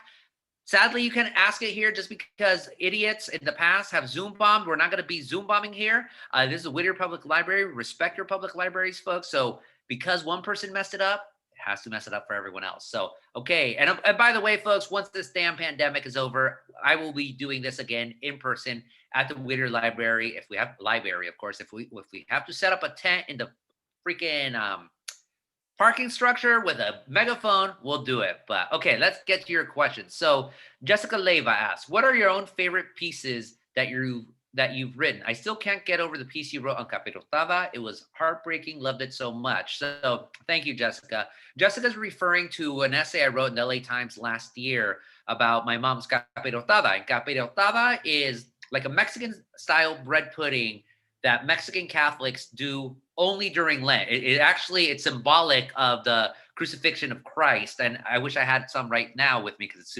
sadly, you can ask it here just because idiots in the past have Zoom bombed. We're not going to be Zoom bombing here. This is a Whittier Public Library. Respect your public libraries, folks. So because one person messed it up, it has to mess it up for everyone else. So, okay. And by the way, folks, once this damn pandemic is over, I will be doing this again in person at the Whittier Library. If we have library, of course, if we have to set up a tent in the freaking parking structure with a megaphone, we'll do it. But okay, let's get to your questions. So Jessica Leyva asks, what are your own favorite pieces that that you've written. I still can't get over the piece you wrote on capirotada. It was heartbreaking. Loved it so much. So thank you, Jessica. Jessica's referring to an essay I wrote in the LA Times last year about my mom's capirotada. And capirotada is like a Mexican style bread pudding that Mexican Catholics do only during Lent. It's symbolic of the crucifixion of Christ. And I wish I had some right now with me because it's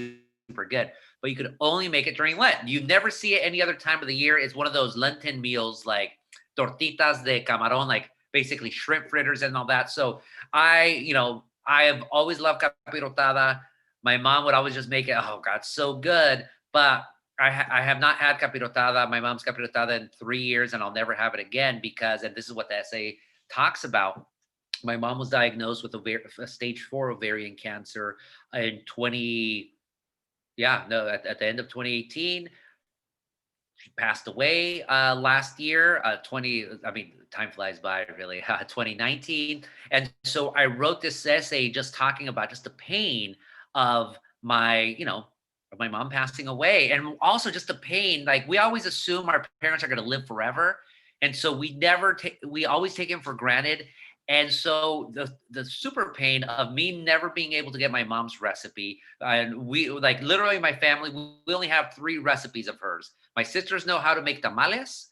super good, but you could only make it during Lent. You never see it any other time of the year. It's one of those Lenten meals like tortillas de camarón, like basically shrimp fritters and all that. So I have always loved capirotada. My mom would always just make it. Oh God, so good. But I have not had capirotada, my mom's capirotada, in 3 years, and I'll never have it again because, and this is what the essay talks about. My mom was diagnosed with a stage 4 ovarian cancer in at the end of 2018. She passed away last year, time flies by really, 2019. And so I wrote this essay just talking about just the pain of my mom passing away. And also just the pain, like we always assume our parents are going to live forever. And so we always take them for granted. And so the super pain of me never being able to get my mom's recipe, and we like literally my family, we only have 3 recipes of hers. My sisters know how to make tamales.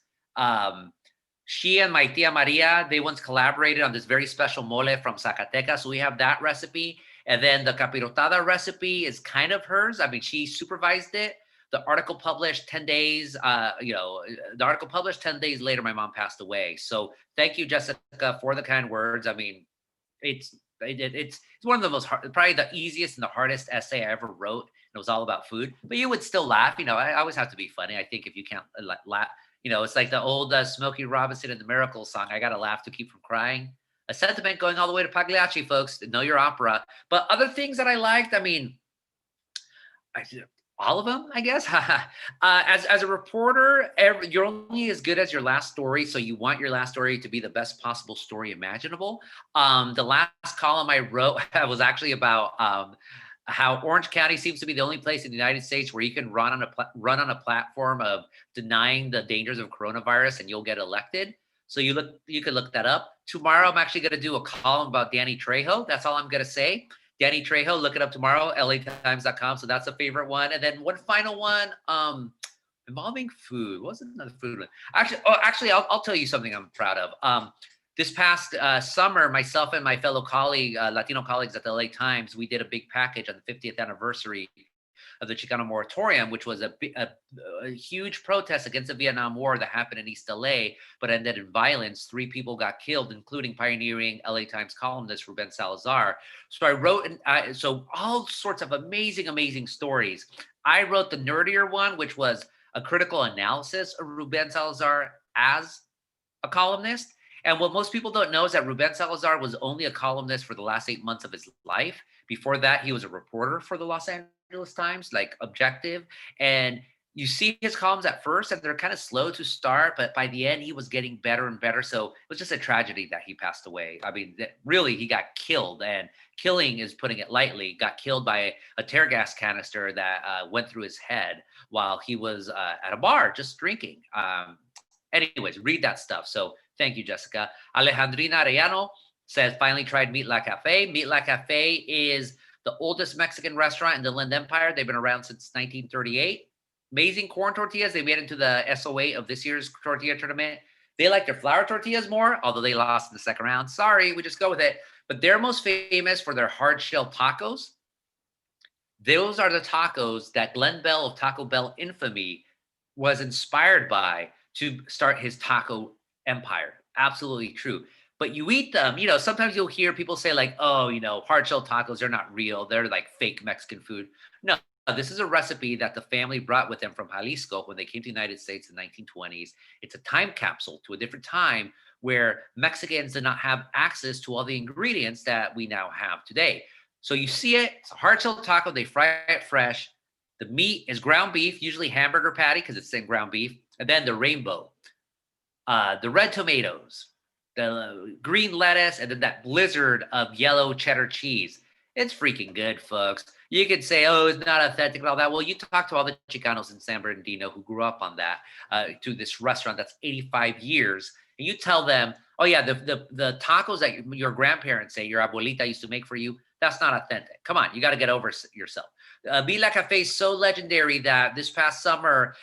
She and my tia Maria, they once collaborated on this very special mole from Zacatecas. So we have that recipe. And then the capirotada recipe is kind of hers. I mean, she supervised it. The article published 10 days, the article published 10 days later, my mom passed away. So thank you, Jessica, for the kind words. I mean, it's one of the most hard, probably the easiest and the hardest essay I ever wrote. It was all about food, but you would still laugh. I always have to be funny. I think if you can't laugh, it's like the old Smokey Robinson and the Miracle song. I got to laugh to keep from crying. A sentiment going all the way to Pagliacci, folks. Know your opera. But other things that I liked, I mean, all of them, I guess. As a reporter, you're only as good as your last story. So you want your last story to be the best possible story imaginable. The last column I wrote was actually about how Orange County seems to be the only place in the United States where you can run on a platform of denying the dangers of coronavirus and you'll get elected. So you could look that up. Tomorrow, I'm actually going to do a column about Danny Trejo. That's all I'm going to say. Danny Trejo, look it up tomorrow, latimes.com. So that's a favorite one. And then one final one, involving food. What was another food one? Actually, I'll tell you something I'm proud of. This past summer, myself and my fellow Latino colleagues at the LA Times, we did a big package on the 50th anniversary of the Chicano moratorium, which was a huge protest against the Vietnam War that happened in East LA, but ended in violence. 3 people got killed, including pioneering LA Times columnist Ruben Salazar. So I wrote, so all sorts of amazing stories. I wrote the nerdier one, which was a critical analysis of Ruben Salazar as a columnist. And what most people don't know is that Ruben Salazar was only a columnist for the last 8 months of his life. Before that, he was a reporter for the Los Angeles Times, like objective. And you see his columns at first and they're kind of slow to start, but by the end he was getting better and better. So it was just a tragedy that he passed away. I mean, really, he got killed, and killing is putting it lightly. Got killed by a tear gas canister that went through his head while he was at a bar just drinking. Anyways, read that stuff. So thank you, Jessica. Alejandrina Arellano says, finally tried Meat La Cafe. Meat La Cafe is the oldest Mexican restaurant in the Inland Empire. They've been around since 1938. Amazing corn tortillas. They made it into the SO8 of this year's tortilla tournament. They like their flour tortillas more, although they lost in the second round. Sorry, we just go with it. But they're most famous for their hard shell tacos. Those are the tacos that Glenn Bell of Taco Bell infamy was inspired by to start his taco empire. Absolutely true. But you eat them, sometimes you'll hear people say like, oh, hard shell tacos, they're not real. They're like fake Mexican food. No, this is a recipe that the family brought with them from Jalisco when they came to the United States in the 1920s. It's a time capsule to a different time where Mexicans did not have access to all the ingredients that we now have today. So you see it, it's a hard shell taco. They fry it fresh. The meat is ground beef, usually hamburger patty because it's in ground beef. And then the rainbow, the red tomatoes, the green lettuce, and then that blizzard of yellow cheddar cheese. It's freaking good, folks. You could say, oh, it's not authentic and all that. Well, you talk to all the Chicanos in San Bernardino who grew up on that, to this restaurant that's 85 years, and you tell them, oh, yeah, the tacos that your grandparents say your abuelita used to make for you, that's not authentic. Come on, you got to get over yourself. Villa Cafe is so legendary that this past summer,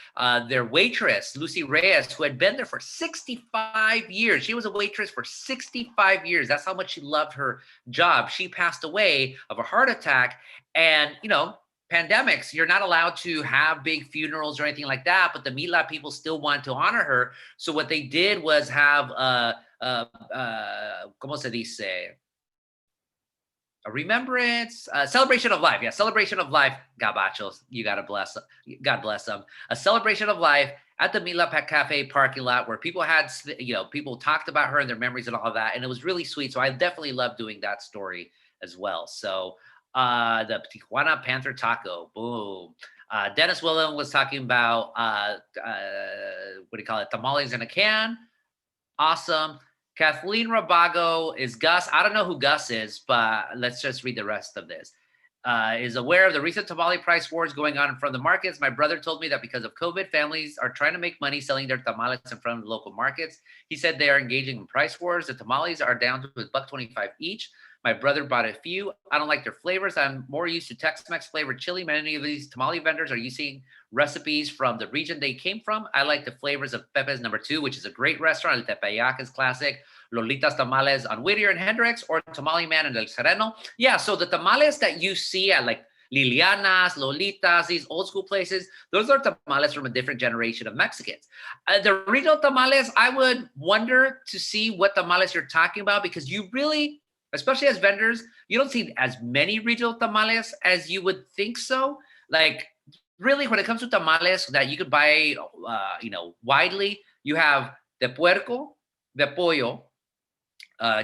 their waitress, Lucy Reyes, who had been there for 65 years, she was a waitress for 65 years. That's how much she loved her job. She passed away of a heart attack. And, pandemics, you're not allowed to have big funerals or anything like that, but the Mila people still want to honor her. So what they did was have ¿cómo se dice? A remembrance, a celebration of life. Yeah, celebration of life. Gabachos, you gotta bless. God bless them. A celebration of life at the Mila Cafe parking lot, where people had, people talked about her and their memories and all of that, and it was really sweet. So I definitely love doing that story as well. So the Tijuana Panther Taco, boom. Dennis Willem was talking about what do you call it? Tamales in a can. Awesome. Kathleen Rabago is Gus. I don't know who Gus is, but let's just read the rest of this. Is aware of the recent tamale price wars going on in front of the markets. My brother told me that because of COVID, families are trying to make money selling their tamales in front of the local markets. He said they are engaging in price wars. The tamales are down to $1.25 each. My brother bought a few. I don't like their flavors. I'm more used to Tex-Mex flavored chili. Many of these tamale vendors are using recipes from the region they came from. I like the flavors of Pepe's Number 2, which is a great restaurant. El Tepeyac is classic. Lolita's Tamales on Whittier and Hendricks, or Tamale Man in El Sereno. Yeah, so the tamales that you see at like Liliana's, Lolitas, these old school places, those are tamales from a different generation of Mexicans. The regional tamales, I would wonder to see what tamales you're talking about, because you really, especially as vendors, you don't see as many regional tamales as you would think so. Like, really, when it comes to tamales that you could buy, widely, you have de puerco, de pollo,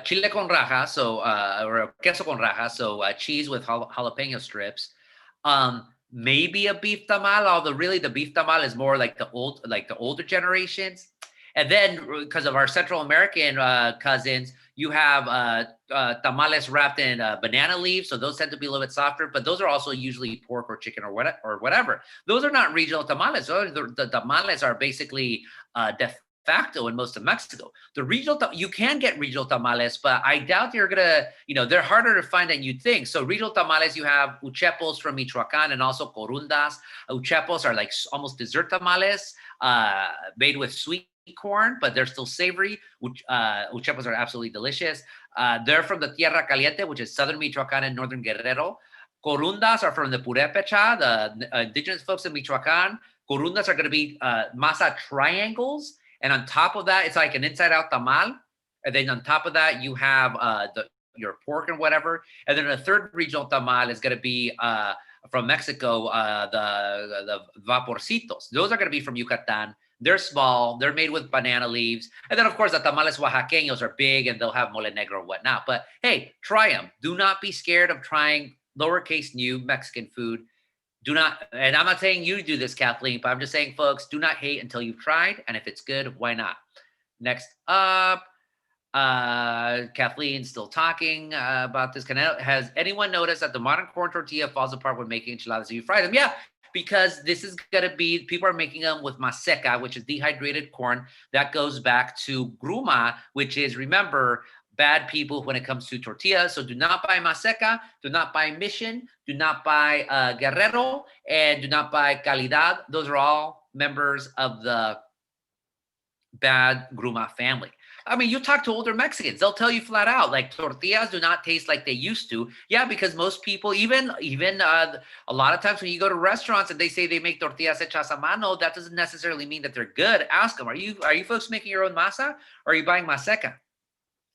chile con raja, so or queso con raja, so cheese with jalapeno strips. Maybe a beef tamal, although really the beef tamal is more like the older generations. And then, because of our Central American cousins, you have tamales wrapped in banana leaves, so those tend to be a little bit softer. But those are also usually pork or chicken or whatever. Those are not regional tamales. The tamales are basically de facto in most of Mexico. The regional, you can get regional tamales, but I doubt you're gonna, they're harder to find than you'd think. So regional tamales, you have uchepos from Michoacan and also corundas. Uchepos are like almost dessert tamales made with sweet corn, but they're still savory. Uchepos are absolutely delicious. They're from the Tierra Caliente, which is southern Michoacan and northern Guerrero. Corundas are from the Purepecha, the indigenous folks in Michoacan. Corundas are going to be masa triangles. And on top of that, it's like an inside-out tamal. And then on top of that, you have your pork and whatever. And then the third regional tamal is going to be from Mexico, the vaporcitos. Those are going to be from Yucatan. They're small. They're made with banana leaves. And then, of course, the tamales oaxaqueños are big, and they'll have mole negro or whatnot. But, hey, try them. Do not be scared of trying lowercase new Mexican food. Do not, and I'm not saying you do this, Kathleen, but I'm just saying, folks, do not hate until you've tried. And if it's good, why not? Next up, Kathleen's still talking about this. Has anyone noticed that the modern corn tortilla falls apart when making enchiladas if you fry them? Yeah, because this is going to be, people are making them with maseca, which is dehydrated corn. That goes back to gruma, which is, remember, bad people when it comes to tortillas. So do not buy maseca, do not buy Mission, do not buy Guerrero, and do not buy Calidad. Those are all members of the bad gruma family. I mean, you talk to older Mexicans, they'll tell you flat out, like, tortillas do not taste like they used to. Yeah, because most people, even a lot of times when you go to restaurants and they say they make tortillas hechas a mano, that doesn't necessarily mean that they're good. Ask them, are you folks making your own masa, or are you buying maseca?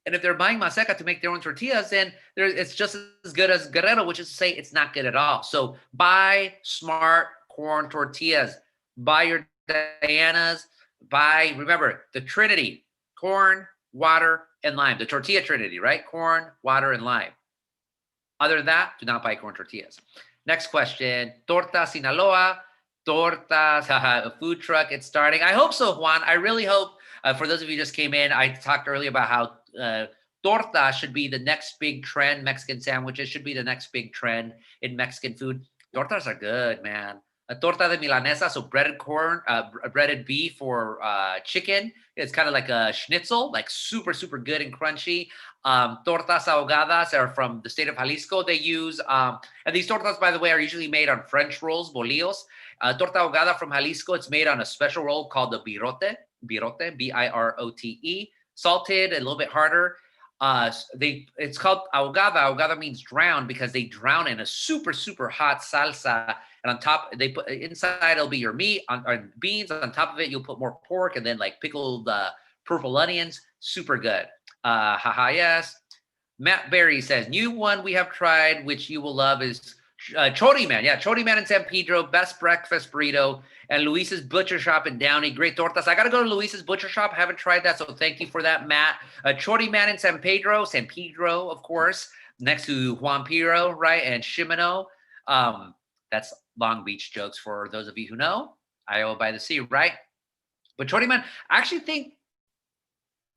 And if they're buying maseca to make their own tortillas, then it's just as good as Guerrero, which is to say it's not good at all. So buy smart corn tortillas. Buy your Dianas. Remember, the Trinity: corn, water, and lime. The tortilla trinity, right? Corn, water, and lime. Other than that, do not buy corn tortillas. Next question. Torta Sinaloa. Tortas, a food truck. It's starting. I hope so, Juan. I really hope. For those of you who just came in, I talked earlier about how torta should be the next big trend. Mexican sandwiches should be the next big trend in Mexican food. Tortas are good, man. A torta de milanesa, so breaded corn, breaded beef or chicken. It's kind of like a schnitzel, like super, super good and crunchy. Tortas ahogadas are from the state of Jalisco. They use, and these tortas, by the way, are usually made on French rolls, bolillos. Torta ahogada from Jalisco, it's made on a special roll called the birote, B-I-R-O-T-E, salted, a little bit harder. It's called ahogada. Ahogada means drown because they drown in a super, super hot salsa. And on top, they put inside, it'll be your meat on beans. On top of it, you'll put more pork and then like pickled purple onions. Super good. Haha, yes. Matt Berry says, new one we have tried, which you will love, is Chori Man. Yeah, Chori Man in San Pedro, best breakfast burrito. And Luis's Butcher Shop in Downey, great tortas. I got to go to Luis's Butcher Shop. Haven't tried that, so thank you for that, Matt. Chori Man in San Pedro, of course, next to Juan Piro, right, and Shimano. That's Long Beach jokes for those of you who know. Iowa by the Sea, right? But Chori Man, I think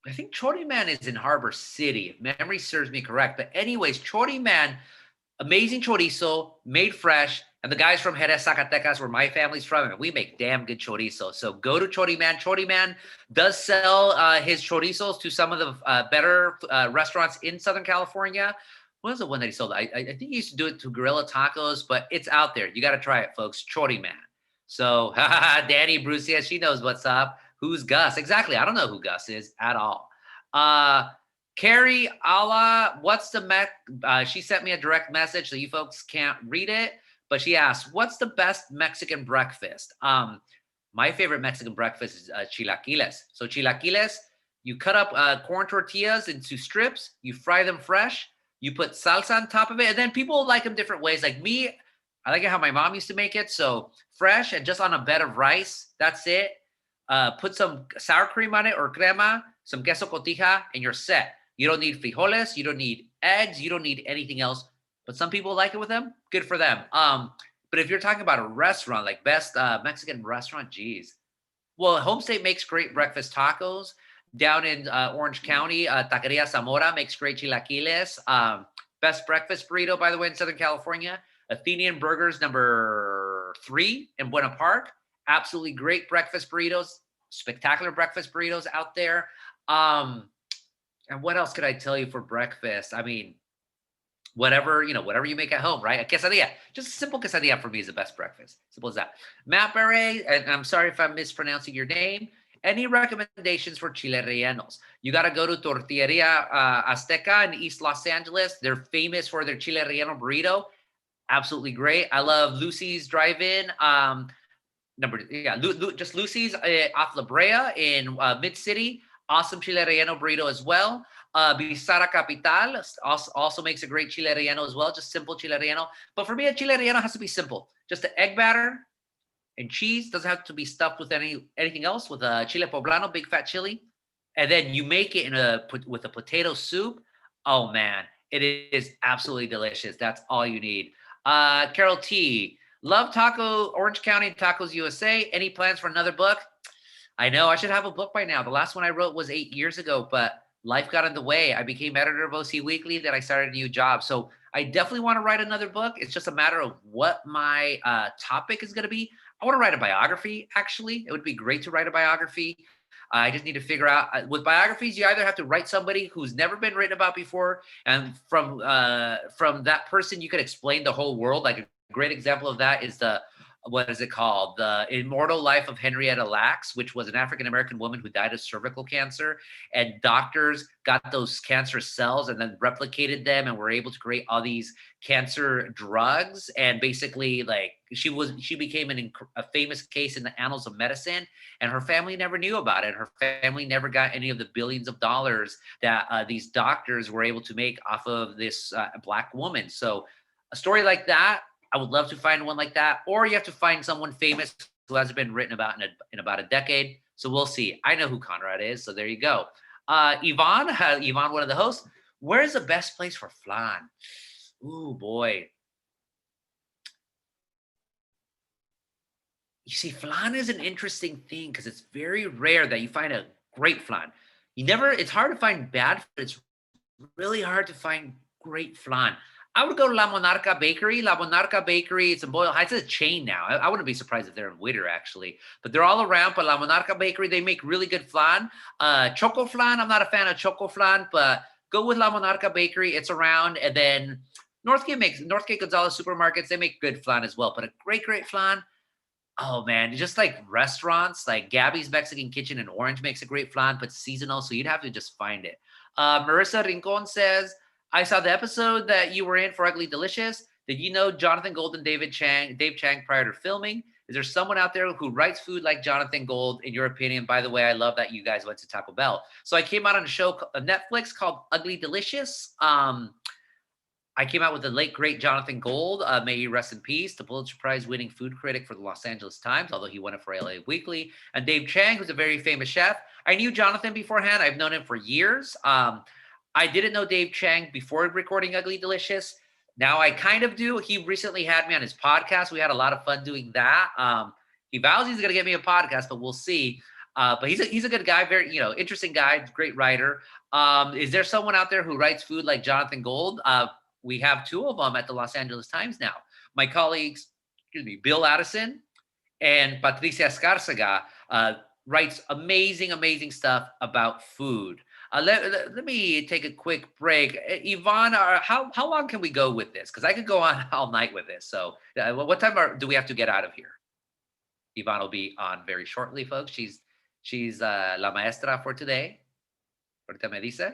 Chori Man is in Harbor City, if memory serves me correct. But anyways, Chori Man, amazing chorizo, made fresh. And the guys from Jerez, Zacatecas, where my family's from, and we make damn good chorizo. So go to Chori Man. Chori Man does sell his chorizos to some of the better restaurants in Southern California. What was the one that he sold? I think he used to do it to Gorilla Tacos, but it's out there. You got to try it, folks. Chori Man. So Danny Bruce, yes, she knows what's up. Who's Gus? Exactly. I don't know who Gus is at all. Carrie Allah, what's the she sent me a direct message, so you folks can't read it, but she asked, what's the best Mexican breakfast? My favorite Mexican breakfast is chilaquiles. So chilaquiles, you cut up corn tortillas into strips, you fry them fresh, you put salsa on top of it, and then people like them different ways. Like me, I like it how my mom used to make it. So fresh and just on a bed of rice, that's it. Put some sour cream on it or crema, some queso cotija, and you're set. You don't need frijoles, you don't need eggs, you don't need anything else. But some people like it with them. Good for them. But if you're talking about a restaurant, like best Mexican restaurant, geez. Well, Homestay makes great breakfast tacos. Down in Orange County, Taqueria Zamora makes great chilaquiles. Best breakfast burrito, by the way, in Southern California. Athenian Burgers, number 3 in Buena Park. Absolutely great breakfast burritos. Spectacular breakfast burritos out there. And what else could I tell you for breakfast? I mean, whatever you make at home, right? A quesadilla, just a simple quesadilla for me is the best breakfast. Simple as that. Matt Beret, and I'm sorry if I'm mispronouncing your name. Any recommendations for chile rellenos? You got to go to Tortilleria Azteca in East Los Angeles. They're famous for their chile relleno burrito. Absolutely great. I love Lucy's Drive-In. Just Lucy's off La Brea in Mid-City. Awesome chile relleno burrito as well. Bizarra Capital also makes a great chile relleno as well, just simple chile relleno. But for me, a chile relleno has to be simple. Just the egg batter and cheese. Doesn't have to be stuffed with anything else, with a chile poblano, big fat chili. And then you make it with a potato soup. Oh, man, it is absolutely delicious. That's all you need. Carol T. Love Taco, Orange County, Tacos USA. Any plans for another book? I know I should have a book by now. The last one I wrote was 8 years ago, but life got in the way. I became editor of OC Weekly, then I started a new job. So I definitely want to write another book. It's just a matter of what my topic is going to be. I want to write a biography, actually. It would be great to write a biography. I just need to figure out, with biographies, you either have to write somebody who's never been written about before, and from that person, you could explain the whole world. Like a great example of that is what is it called? The Immortal Life of Henrietta Lacks, which was an African-American woman who died of cervical cancer. And doctors got those cancer cells and then replicated them and were able to create all these cancer drugs. And basically, like, she became a famous case in the annals of medicine, and her family never knew about it. Her family never got any of the billions of dollars that these doctors were able to make off of this Black woman. So a story like that, I would love to find one like that. Or you have to find someone famous who hasn't been written about in about a decade. So we'll see. I know who Conrad is, so there you go. Yvonne, one of the hosts, where's the best place for flan? Ooh, boy. You see, flan is an interesting thing because it's very rare that you find a great flan. It's hard to find bad, but it's really hard to find great flan. I would go to La Monarca Bakery. La Monarca Bakery, it's in Boyle Heights. It's a chain now. I wouldn't be surprised if they're in Whittier, actually. But they're all around. But La Monarca Bakery, they make really good flan. Choco flan, I'm not a fan of choco flan, but go with La Monarca Bakery. It's around. And then Northgate Gonzalez Supermarkets, they make good flan as well. But a great flan, oh man, just like restaurants, like Gabby's Mexican Kitchen in Orange makes a great flan, but seasonal, so you'd have to just find it. Marissa Rincon says, I saw the episode that you were in for Ugly Delicious. Did you know Jonathan Gold and Dave Chang prior to filming? Is there someone out there who writes food like Jonathan Gold, in your opinion? By the way, I love that you guys went to Taco Bell. So I came out on a show on Netflix called Ugly Delicious. I came out with the late, great Jonathan Gold. May he rest in peace, the Pulitzer Prize winning food critic for the Los Angeles Times, although he won it for LA Weekly. And Dave Chang, who's a very famous chef. I knew Jonathan beforehand. I've known him for years. I didn't know Dave Chang before recording Ugly Delicious. Now I kind of do. He recently had me on his podcast. We had a lot of fun doing that. He vows he's going to get me a podcast, but we'll see. But he's a good guy, very interesting guy, great writer. Is there someone out there who writes food like Jonathan Gold? We have two of them at the Los Angeles Times now. My colleagues, Bill Addison and Patricia Escarcega writes amazing stuff about food. Let me take a quick break. Yvonne, how long can we go with this? Because I could go on all night with this. So what time do we have to get out of here? Yvonne will be on very shortly, folks. She's la maestra for today. Ahorita me dice.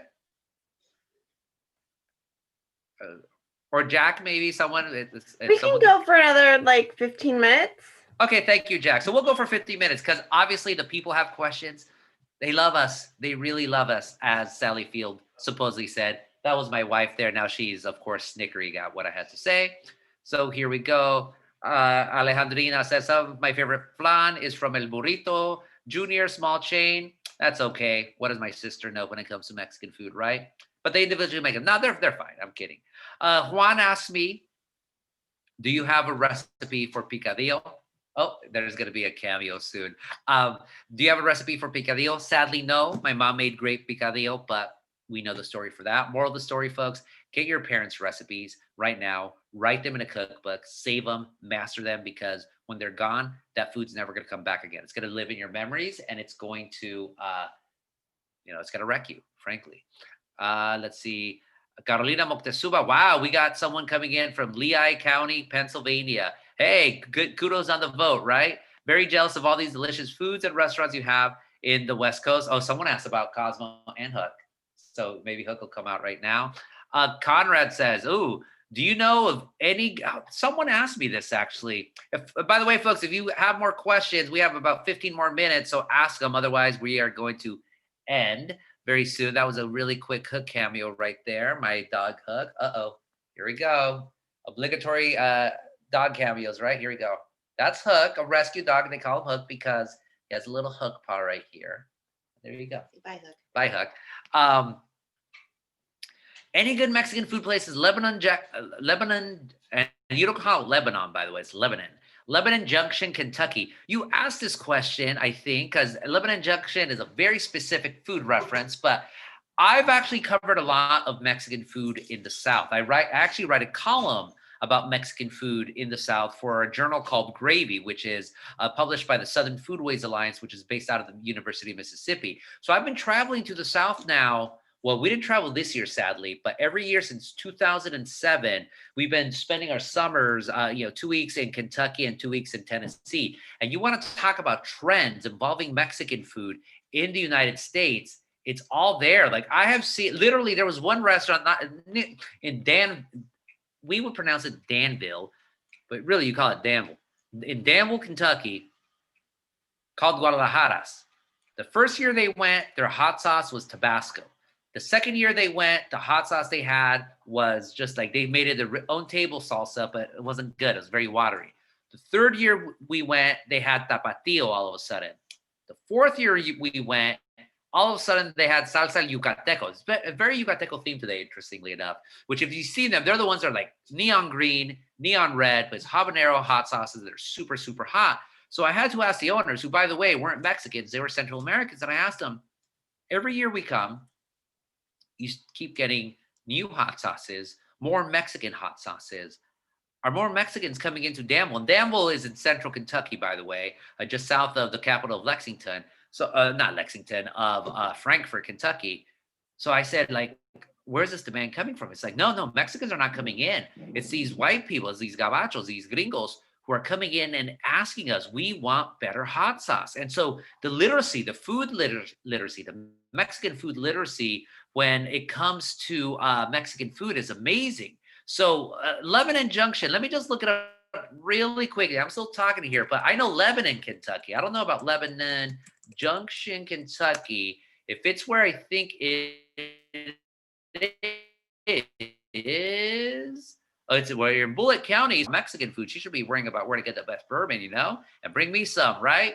Or Jack, maybe someone. We can go for another 15 minutes. Okay, thank you, Jack. So we'll go for 50 minutes because obviously the people have questions. They love us. They really love us, as Sally Field supposedly said. That was my wife there. Now she's, of course, snickering at what I had to say. So here we go. Alejandrina says, some of my favorite flan is from El Burrito Junior, small chain. That's okay. What does my sister know when it comes to Mexican food, right? But they individually make them. No, they're fine. I'm kidding. Juan asked me, do you have a recipe for picadillo? Oh, there's going to be a cameo soon. Do you have a recipe for picadillo? Sadly, no. My mom made great picadillo, but we know the story for that. Moral of the story, folks, get your parents' recipes right now. Write them in a cookbook. Save them. Master them, because when they're gone, that food's never going to come back again. It's going to live in your memories, and it's going to, it's going to wreck you, frankly. Let's see. Carolina Moctezuma. Wow, we got someone coming in from Lehigh County, Pennsylvania. Hey, good kudos on the vote, right? Very jealous of all these delicious foods and restaurants you have in the West Coast. Oh, someone asked about Cosmo and Hook. So maybe Hook will come out right now. Conrad says, ooh, do you know of any, someone asked me this actually. By the way, folks, if you have more questions, we have about 15 more minutes, so ask them. Otherwise, we are going to end very soon. That was a really quick Hook cameo right there. My dog Hook. Uh-oh. Here we go. Obligatory dog cameos, right? Here we go. That's Hook, a rescue dog. They call him Hook because he has a little hook paw right here. There you go. Bye, Hook. Bye, Hook. Any good Mexican food places? Lebanon, and you don't call it Lebanon, by the way. It's Lebanon. Lebanon Junction, Kentucky. You asked this question, I think, because Lebanon Junction is a very specific food reference, but I've actually covered a lot of Mexican food in the South. I actually write a column about Mexican food in the South for a journal called Gravy, which is published by the Southern Foodways Alliance, which is based out of the University of Mississippi. So I've been traveling to the South now. Well, we didn't travel this year, sadly, but every year since 2007, we've been spending our summers, 2 weeks in Kentucky and 2 weeks in Tennessee. And you want to talk about trends involving Mexican food in the United States, it's all there. Like I have seen, literally, there was one restaurant we would pronounce it Danville, but really you call it Danville. In Danville, Kentucky, called Guadalajara's. The first year they went, their hot sauce was Tabasco. The second year they went, the hot sauce they had was just like they made it their own table salsa, but it wasn't good. It was very watery. The third year we went, they had tapatio all of a sudden. The fourth year we went, all of a sudden they had salsa yucateco. It's a very yucateco theme today, interestingly enough, which if you see them, they're the ones that are like neon green, neon red, but it's habanero hot sauces that are super, super hot. So I had to ask the owners, who, by the way, weren't Mexicans, they were Central Americans, and I asked them, every year we come, you keep getting new hot sauces, more Mexican hot sauces. Are more Mexicans coming into Danville? And Danville is in central Kentucky, by the way, just south of the capital of Lexington. So not Lexington, of Frankfort, Kentucky. So I said, like, where's this demand coming from? It's like, no, Mexicans are not coming in. It's these white people, it's these gabachos, these gringos who are coming in and asking us, we want better hot sauce. And so the literacy, the food literacy, the Mexican food literacy, when it comes to Mexican food is amazing. So Lebanon Junction, let me just look it up really quickly. I'm still talking here, but I know Lebanon, Kentucky. I don't know about Lebanon Junction, Kentucky. If it's where I think it is, oh, it's where you're in Bullitt County, Mexican food. She should be worrying about where to get the best bourbon, you know, and bring me some, right?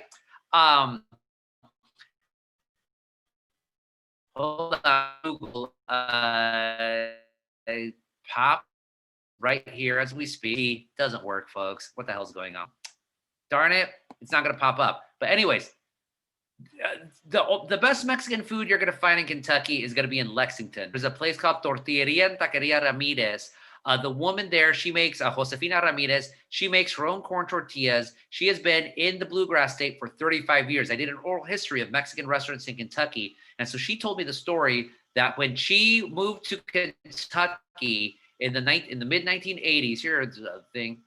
Hold on, Google. Pop right here as we speak. Doesn't work, folks. What the hell's going on? Darn it. It's not going to pop up. But anyways, the best Mexican food you're going to find in Kentucky is going to be in Lexington. There's a place called Tortilleria and Taqueria Ramirez. The woman there, she makes Josefina Ramirez. She makes her own corn tortillas. She has been in the Bluegrass State for 35 years. I did an oral history of Mexican restaurants in Kentucky. And so she told me the story that when she moved to Kentucky in the mid 1980s, here's the thing.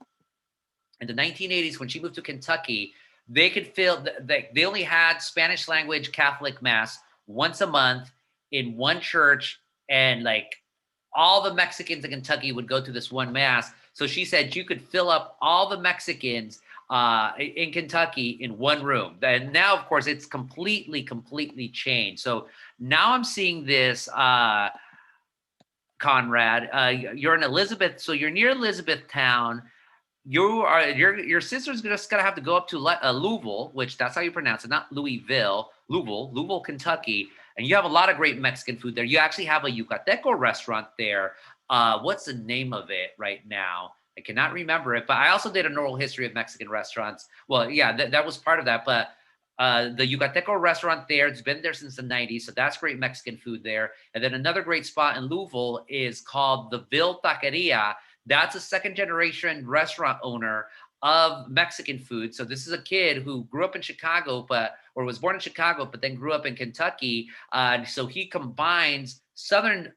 In the 1980s, when she moved to Kentucky, they could feel they only had Spanish language Catholic mass once a month in one church, and like all the Mexicans in Kentucky would go to this one mass. So she said you could fill up all the Mexicans in Kentucky in one room. And now, of course, it's completely changed. So now I'm seeing this, Conrad. You're in Elizabeth, so you're near Elizabethtown. Your sister's just gonna have to go up to Louisville, which that's how you pronounce it, not Louisville, Louisville, Kentucky, and you have a lot of great Mexican food there. You actually have a Yucateco restaurant there. What's the name of it right now? I cannot remember it, but I also did an oral history of Mexican restaurants. Well, yeah, that was part of that, but the Yucateco restaurant there, it's been there since the 90s, so that's great Mexican food there. And then another great spot in Louisville is called the Ville Taqueria. That's a second generation restaurant owner of Mexican food. So this is a kid who grew up in Chicago, or was born in Chicago, but then grew up in Kentucky. So he combines Southern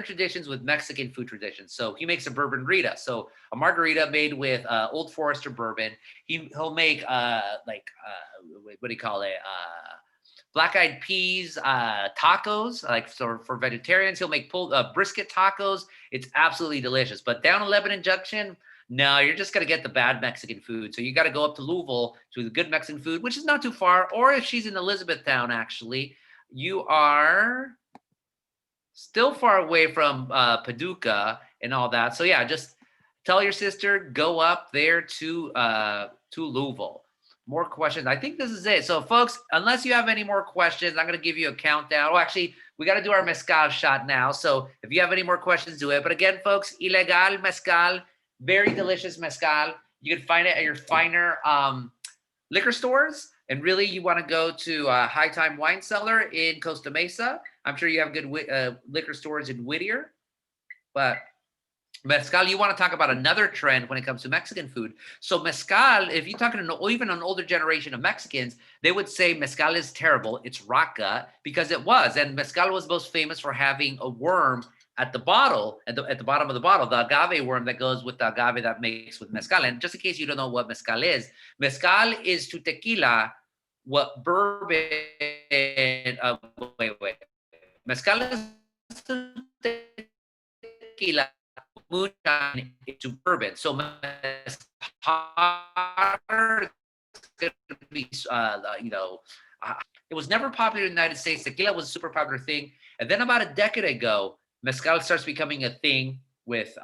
traditions with Mexican food traditions. So he makes a bourbon rita. So a margarita made with Old Forester bourbon. He'll make what do you call it? Black-eyed peas tacos, like for vegetarians. He'll make brisket tacos. It's absolutely delicious. But down in Lebanon Junction, no, you're just going to get the bad Mexican food. So you got to go up to Louisville to the good Mexican food, which is not too far. Or if she's in Elizabethtown, actually, you are still far away from Paducah and all that. So yeah, just tell your sister, go up there to Louisville. More questions. I think this is it. So folks, unless you have any more questions, I'm going to give you a countdown. Oh, actually, we got to do our mezcal shot now. So if you have any more questions, do it. But again, folks, Ilegal Mezcal, very delicious mezcal. You can find it at your finer liquor stores. And really, you want to go to High Time Wine Cellar in Costa Mesa. I'm sure you have good liquor stores in Whittier. But mezcal, you want to talk about another trend when it comes to Mexican food. So mezcal, if you're talking to even an older generation of Mexicans, they would say mezcal is terrible. It's rock gut, because it was. And mezcal was most famous for having a worm at the bottle, at the bottom of the bottle, the agave worm that goes with the agave that makes with mezcal. And just in case you don't know what mezcal is to tequila what bourbon, mezcal is to tequila, moonshine into bourbon. So mezcal is going to be, it was never popular in the United States. Tequila was a super popular thing. And then about a decade ago, mezcal starts becoming a thing with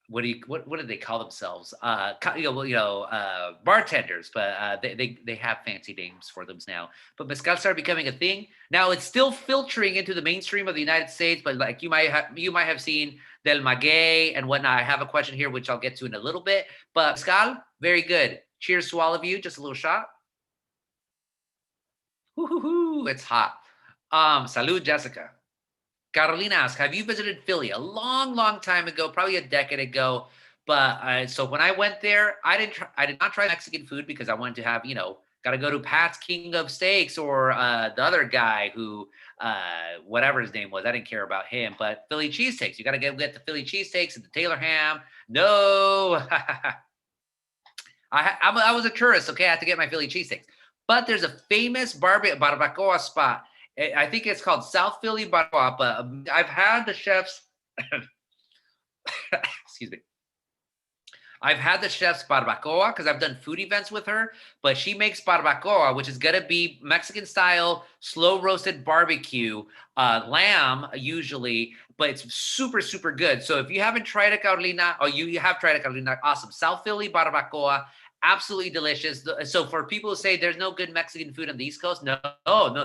what do they call themselves? Bartenders, but they have fancy names for them now. But mezcal started becoming a thing. Now it's still filtering into the mainstream of the United States, but like you might have seen Del Maguey and whatnot. I have a question here, which I'll get to in a little bit. But mezcal, very good. Cheers to all of you. Just a little shot. Woo-hoo-hoo, it's hot. Salud, Jessica. Carolina asks, have you visited Philly? A long, long time ago, probably a decade ago. But so when I went there, I did not try Mexican food because I wanted to have, got to go to Pat's King of Steaks or the other guy who, whatever his name was, I didn't care about him. But Philly cheesesteaks, you got to get the Philly cheesesteaks and the Taylor ham. No, I was a tourist. Okay, I had to get my Philly cheesesteaks. But there's a famous barbacoa spot. I think it's called South Philly Barbacoa. But I've had the chef's, excuse me. I've had the chef's barbacoa because I've done food events with her, but she makes barbacoa, which is going to be Mexican style, slow roasted barbecue, lamb usually, but it's super, super good. So if you haven't tried it, Carolina, or you have tried it, Carolina, awesome. South Philly barbacoa, absolutely delicious. So for people who say there's no good Mexican food on the East Coast, no,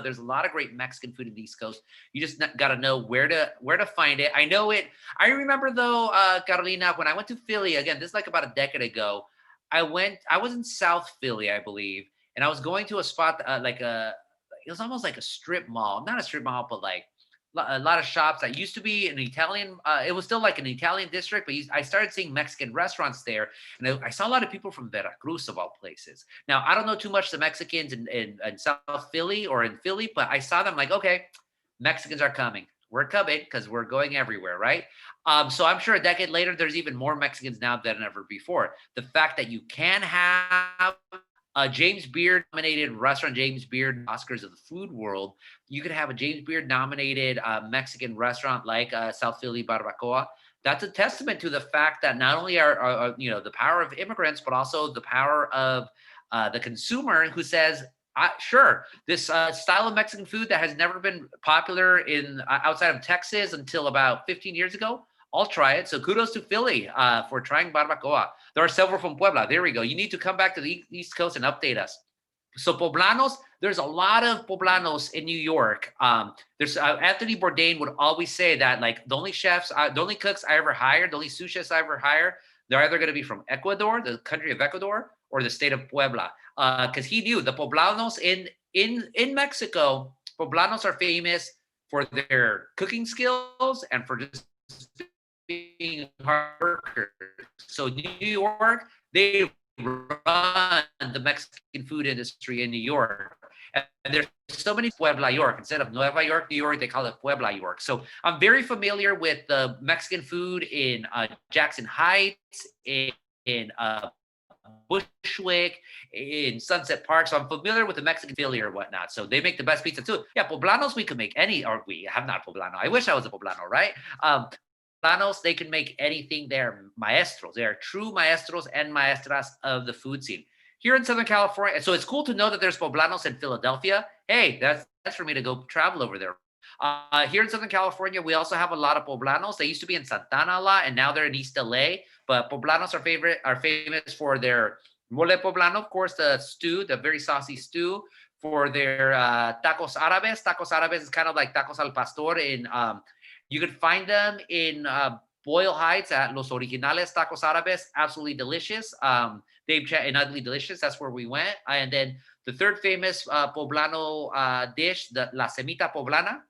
there's a lot of great Mexican food in the East Coast. You just got to know where to find it. I know it. I remember though, Carolina, when I went to Philly, again, this is like about a decade ago, I was in South Philly, I believe, and I was going to a spot it was almost like a strip mall, not a strip mall, but like a lot of shops that used to be an Italian. It was still like an Italian district, but I started seeing Mexican restaurants there, and I saw a lot of people from Veracruz of all places. Now I don't know too much the Mexicans in South Philly or in Philly, but I saw them like, okay, Mexicans are coming. We're coming because we're going everywhere, right? So I'm sure a decade later, there's even more Mexicans now than ever before. The fact that you can have a James Beard nominated restaurant, James Beard Oscars of the food world, you could have a James Beard nominated Mexican restaurant like South Philly Barbacoa. That's a testament to the fact that not only are the power of immigrants, but also the power of the consumer who says, sure, this style of Mexican food that has never been popular in outside of Texas until about 15 years ago, I'll try it. So kudos to Philly for trying barbacoa. There are several from Puebla. There we go. You need to come back to the East Coast and update us. So Poblanos, there's a lot of Poblanos in New York. There's Anthony Bourdain would always say that like the only cooks I ever hired, the only sous chefs I ever hired, they're either going to be from Ecuador, the country of Ecuador, or the state of Puebla. Because he knew the Poblanos in Mexico, Poblanos are famous for their cooking skills and for just being hard workers. So New York, they run the Mexican food industry in New York. And there's so many Puebla, York. Instead of Nueva York, New York, they call it Puebla, York. So I'm very familiar with the Mexican food in Jackson Heights, in Bushwick, in Sunset Park. So I'm familiar with the Mexican Philly or whatnot. So they make the best pizza too. Yeah, Poblanos, we could make any, or we have not Poblano. I wish I was a Poblano, right? Poblanos, they can make anything. They're maestros. They are true maestros and maestras of the food scene. Here in Southern California, so it's cool to know that there's Poblanos in Philadelphia. Hey, that's for me to go travel over there. Here in Southern California, we also have a lot of Poblanos. They used to be in Santana a lot, and now they're in East LA. But Poblanos are famous for their mole poblano, of course, the stew, the very saucy stew. For their tacos árabes. Tacos árabes is kind of like tacos al pastor. You could find them in Boyle Heights at Los Originales Tacos Árabes. Absolutely delicious. Dave Chat and Ugly Delicious. That's where we went. And then the third famous poblano dish, the La Semita Poblana.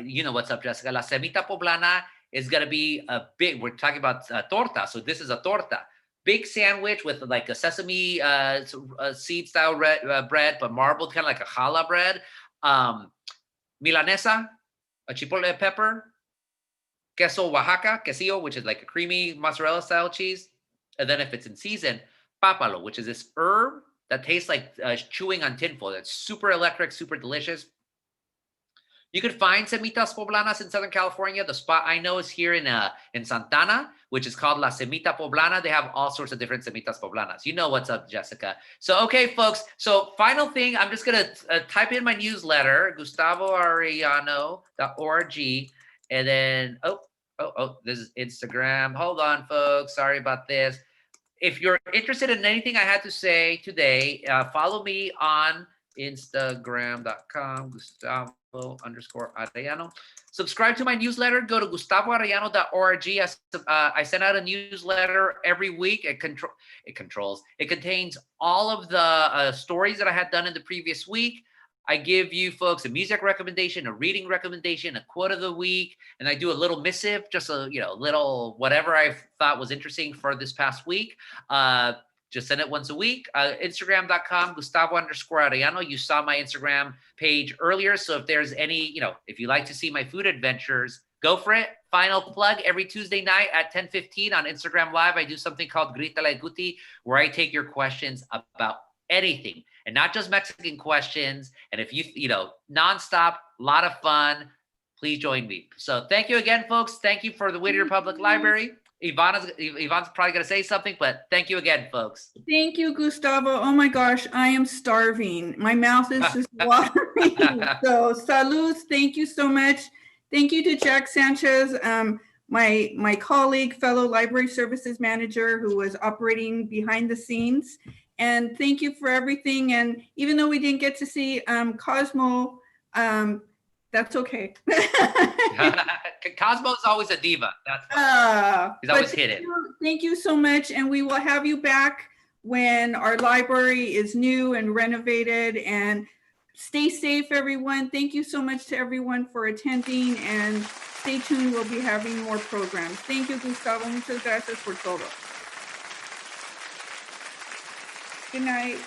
You know what's up, Jessica. La Semita Poblana is going to be a big, we're talking about torta. So this is a torta. Big sandwich with like a sesame seed style bread, but marbled, kind of like a challah bread. Milanesa, a chipotle pepper, queso Oaxaca, quesillo, which is like a creamy mozzarella style cheese. And then if it's in season, papalo, which is this herb that tastes like chewing on tinfoil. That's super electric, super delicious. You could find semitas poblanas in Southern California. The spot I know is here in Santana, which is called La Semita Poblana. They have all sorts of different semitas poblanas. You know what's up, Jessica. So, okay, folks. So, final thing, I'm just going to type in my newsletter, GustavoArellano.org. And then, this is Instagram. Hold on, folks. Sorry about this. If you're interested in anything I had to say today, follow me on Instagram.com, Gustavo_Arellano. Subscribe to my newsletter. Go to GustavoArellano.org. I send out a newsletter every week. It contains all of the stories that I had done in the previous week. I give you folks a music recommendation, a reading recommendation, a quote of the week, and I do a little missive, just a little whatever I thought was interesting for this past week. Just send it once a week. Instagram.com, Gustavo_Arellano. You saw my Instagram page earlier. So if there's any, if you like to see my food adventures, go for it. Final plug, every Tuesday night at 10:15 on Instagram Live, I do something called Gritale Guti, where I take your questions about anything and not just Mexican questions. And if you nonstop, a lot of fun, please join me. So thank you again, folks. Thank you for the Whittier Public Library. Yvonne's probably going to say something, but thank you again, folks. Thank you, Gustavo. Oh my gosh, I am starving. My mouth is just watering. So, salud. Thank you so much. Thank you to Jack Sanchez, my colleague, fellow library services manager who was operating behind the scenes. And thank you for everything. And even though we didn't get to see Cosmo, that's okay. Cosmo is always a diva. That's he's always hidden. Thank you so much. And we will have you back when our library is new and renovated. And stay safe, everyone. Thank you so much to everyone for attending. And stay tuned. We'll be having more programs. Thank you, Gustavo. Muchas gracias por todo. Good night.